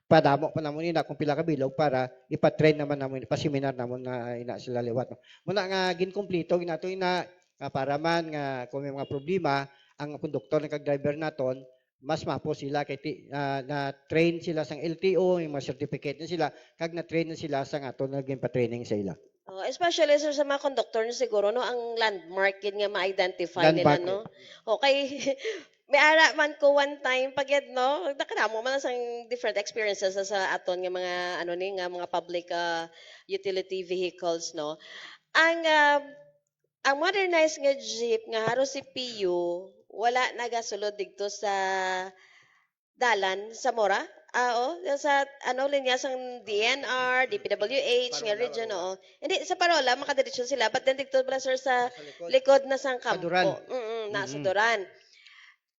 padamo pa namon ina kung pila ka bilog para ipa-train naman namon ipa-seminar namon na ina sila liwat. Muna nga ginkumpleto ginato ina para man nga kung may mga problema ang konduktor kag driver naton mas mapo sila kay na train sila sang LTO, yung mga certificate na sila kag na train na sila sang aton naging pa-training sa ila. Oh, especially sir sa mga conductor na siguro no ang landmark yun nga ma-identify nila Landmark. no. Okay. May ara man ko one time pag yun, no, nakanamo man sang different experiences sa aton nga mga ano ni nga mga public utility vehicles no. Ang ang modernized nga jeep nga haro si PU wala nagasulod didto sa dalan sa Mora. Oo, sa ano linya sang DNR, DPWH, nga region, oo. Hindi, sa Parola, makadiretso sila. But then, dito pala, sir, sa likod na sang Sa Duran. kampo. Nasa Mm. Duran.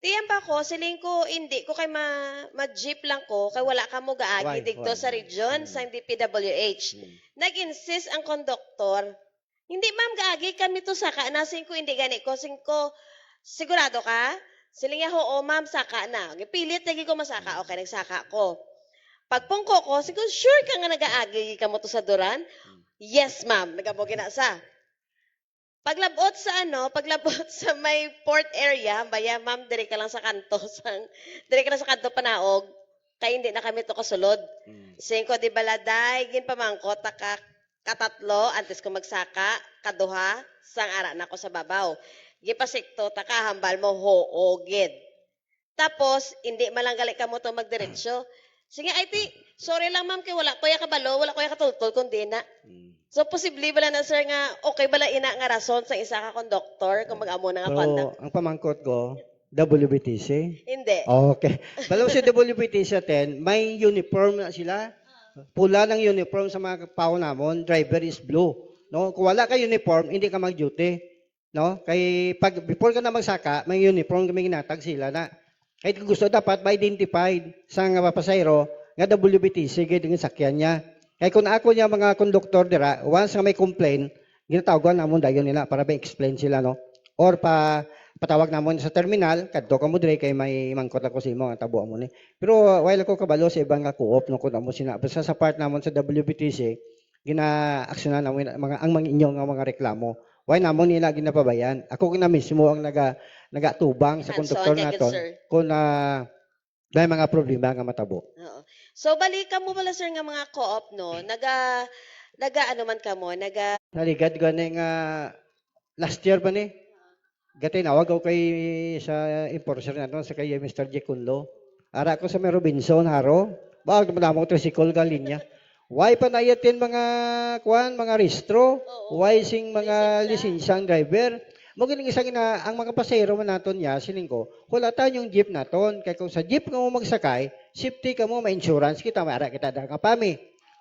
Tiyan pa ko, siling ko, hindi ko kay ma-jeep lang ko, kay wala ka mo gaagi Why? dito Why? sa region, sa DPWH. Nag-insist ang konduktor, hindi ma'am gaagi kami to saka na sing ko hindi gani ko sing ko sigurado ka? Siling niya, oo ma'am saka na. Pilit lagi ko masaka. Okay, nagsaka ko. Pagpungko ko, siguro sure ka nga nag-aagi ka mo to sa Duran? Yes ma'am, nagabugi na sa. Paglabot sa ano, paglabot sa may port area, baya ma'am, dire ka lang sa kanto, dire ka lang sa kanto panaog, kaya hindi na kami to kasulod. Singko di baladay, gin pamangko, katatlo, antes ko magsaka, kaduha, sang ara na ko sa babaw. Gipasikto, takahambal mo, hoogid. Tapos, hindi malanggali ka mo to magdiretsyo. Sige, IT, sorry lang ma'am, kay wala ko ya kabalo, wala ko ya katultol, kundi na. So, posible bala na, sir, nga, okay bala ina nga rason sa isa ka konduktor kung mag-amo na nga conduct? Pero ang pamangkot ko, WBTC. Hindi. Okay. Balaw sa WBTC 10, may uniform na sila. Pula ng uniform sa mga pao namon, driver is blue. No? Kung wala ka uniform, hindi ka mag-duty. No? Kay pag before ka na magsaka, may uniform kami ginatag sila na. Kahit kung gusto dapat ma-identified sa nga pasahero nga WBTC gid ng sakyan niya. Kaya kung ako niya mga konduktor dira, once nga may complaint, ginatawagan namon dayon nila para ba-explain sila no. Or patawag namon sa terminal, kadto ka mo dire kay may mangkot ako sa imo ang tabo mo ni. Pero while ako kabalo sa ibang nga co-op no kun amo sina basta sa part namon sa WBTC, gina-aksyonan namon ang mga inyo nga mga reklamo. Why namon nila ginapabayan? Ako na mismo ang nagatubang sa Hands-on konduktor ka, good naton sir. kung may mga problema nga matabo. Oo. So, balikan mo pala, sir, nga mga co-op, no? Ano man ka mo, Naligad gani nga last year ba ni? Gati nawag ako kay sa enforcer naton sa kay Mr. J. Kunlo. Ara ko sa may Robinson haro. Bawag naman mo tricycle ga linya. Why pa nayatin mga mga restro? Oo. Why sing mga Lisensya. lisensyang driver? Mo gining isang ina ang mga pasahero man naton ya sining ko. Hulatan yung jeep naton kay kung sa jeep ka mo magsakay, safety ka mo may insurance kita mara kita da ka pami.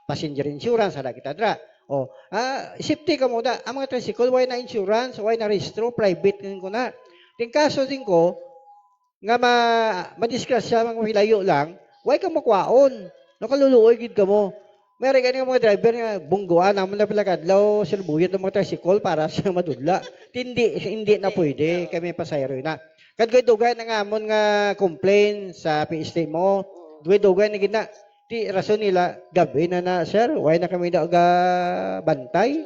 Passenger insurance ada kita dra. Oh, safety ka mo da. Ang mga tricycle why na insurance, why na restro, private din ko na. Ting kaso din ko nga madisgrasya mga milayo lang, why ka makwaon? Nakaluluoy gid ka mo. Meron gani nga mga driver nga bungguan namon na pala kadlaw silbuyot ng mga tricycle para sa madudla. Hindi na pwede kami pasahero na. Kadto dugay na nga amon nga complain sa PST mo. Dugay na gid na. Ti rason nila gabi na sir, why na kami ga bantay?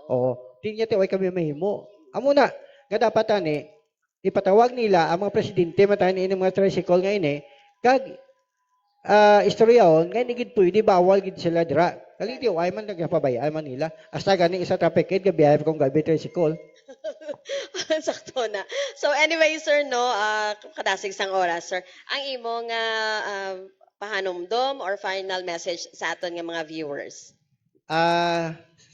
Oo. Ti niya ti why kami mahimo. Amo na nga dapat ani ipatawag nila ang mga presidente matahan ini mga tricycle nga ini kag istoryaon nga hindi gid pwede bawal gid sila dira. Kali di ay man nagapabayaan man nila. Hasta gani isa traffic kid gabi kung gabi tricycle. Sakto na. So, anyway, sir, no, kadasig sang oras, sir. Ang imo nga pahanumdom or final message sa aton nga mga viewers.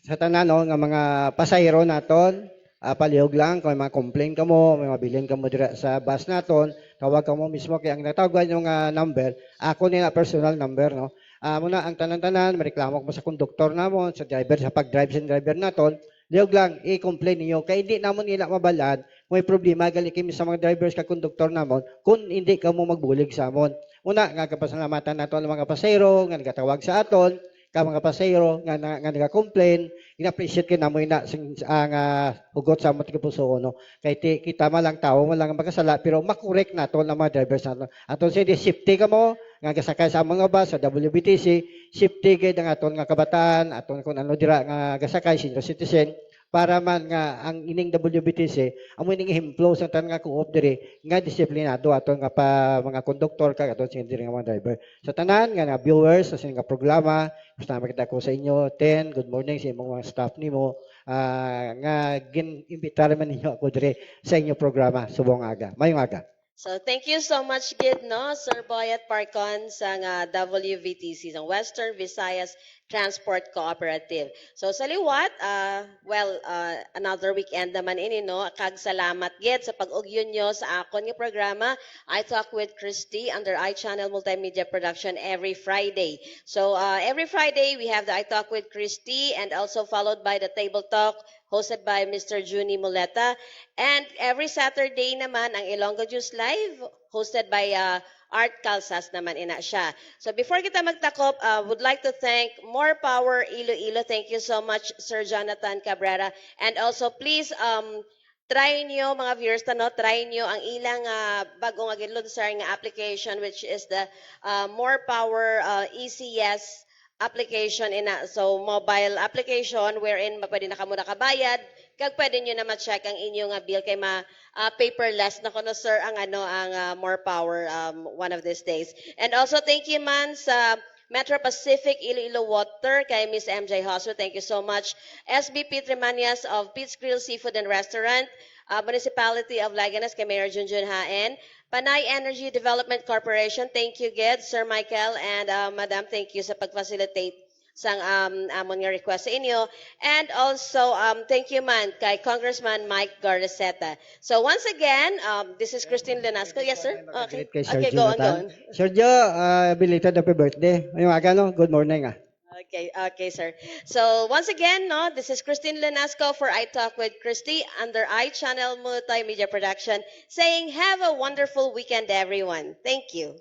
Sa tanan no, nga mga pasahero naton, palihog lang kung may mga complain ka mo, may mabilin ka mo dira sa bus naton, tawag ka mo mismo kaya ang natawagan yung number, ako nila personal number no. Muna ang tanan-tanan, mareklamo ko sa konduktor namon, sa driver, sa pag-drive sa driver naton, lihog lang, i-complain niyo. Kaya hindi namon nila mabalaan, may problema, gali kami sa mga drivers ka konduktor namon, kung hindi ka mo magbulig sa amon. Una, nga kapasalamatan naton ang mga pasahero, nga nagatawag sa aton, ka mga pasahero nga naga-complain, ina-appreciate ka na mo ina ang hugot sa mga puso no. Kay kita man lang tao man lang makasala pero makorek nato ang mga drivers nato. Aton sa safety ka mo nga gasakay sa mga bus sa WBTC, safety gid ang aton nga kabataan, aton kun ano dira nga gasakay senior citizen. para man nga ang ining WBTC amo ning ihemplo sa tan nga co-op diri nga disiplinado ato nga pa mga konduktor kag ato sing diri nga mga driver. Sa tanan nga viewers sa sing nga programa, gusto na makita ko sa inyo. Good morning sa imong mga staff nimo. Nga gin-imbitar man ninyo ako diri sa inyo programa subong aga. Mayong aga. So thank you so much, Gid, no, Sir Boyet Parcon sa nga WVTC, sa Western Visayas Transport Cooperative. So sa liwat, another weekend naman ini, no, kag salamat, Gid, sa pag-ugyon nyo sa akon nga programa, I Talk with Christy under iChannel Multimedia Production every Friday. So every Friday, we have the I Talk with Christy and also followed by the Table Talk hosted by Mr. Juni Muleta. And every Saturday naman, ang Ilonggo Juice Live, hosted by Art Calzas naman ina siya. So before kita magtakop, would like to thank More Power Iloilo. Thank you so much, Sir Jonathan Cabrera. And also, please, try nyo, mga viewers, try nyo ang ilang bagong sir nga application, which is the More Power ECS application so mobile application wherein pwede na kamo nakabayad kag pwede niyo na ma-check ang inyong bill kay paperless na kuno sir ang More Power one of these days. And also thank you man sa Metro Pacific Iloilo Water kay Miss MJ Hoswo. Thank you so much. SBP Trimanias of Pete's Grill Seafood and Restaurant, Municipality of Laganas kay Mayor Junjun Haen, Panay Energy Development Corporation, thank you, Ged, Sir Michael, and Madam, thank you sa pag-facilitate sang amon nga request sa inyo. And also, thank you man kay Congressman Mike Garceta. So once again, this is Christine Lenasco. Yes, sir? Okay, Kay okay, Sergio go on, go Natan. on. Sergio, belated happy birthday. Mayong aga no. Good morning. Okay, sir. So once again, no, this is Christine Lenasco for I Talk with Christy under iChannel Multimedia Production saying have a wonderful weekend, everyone. Thank you.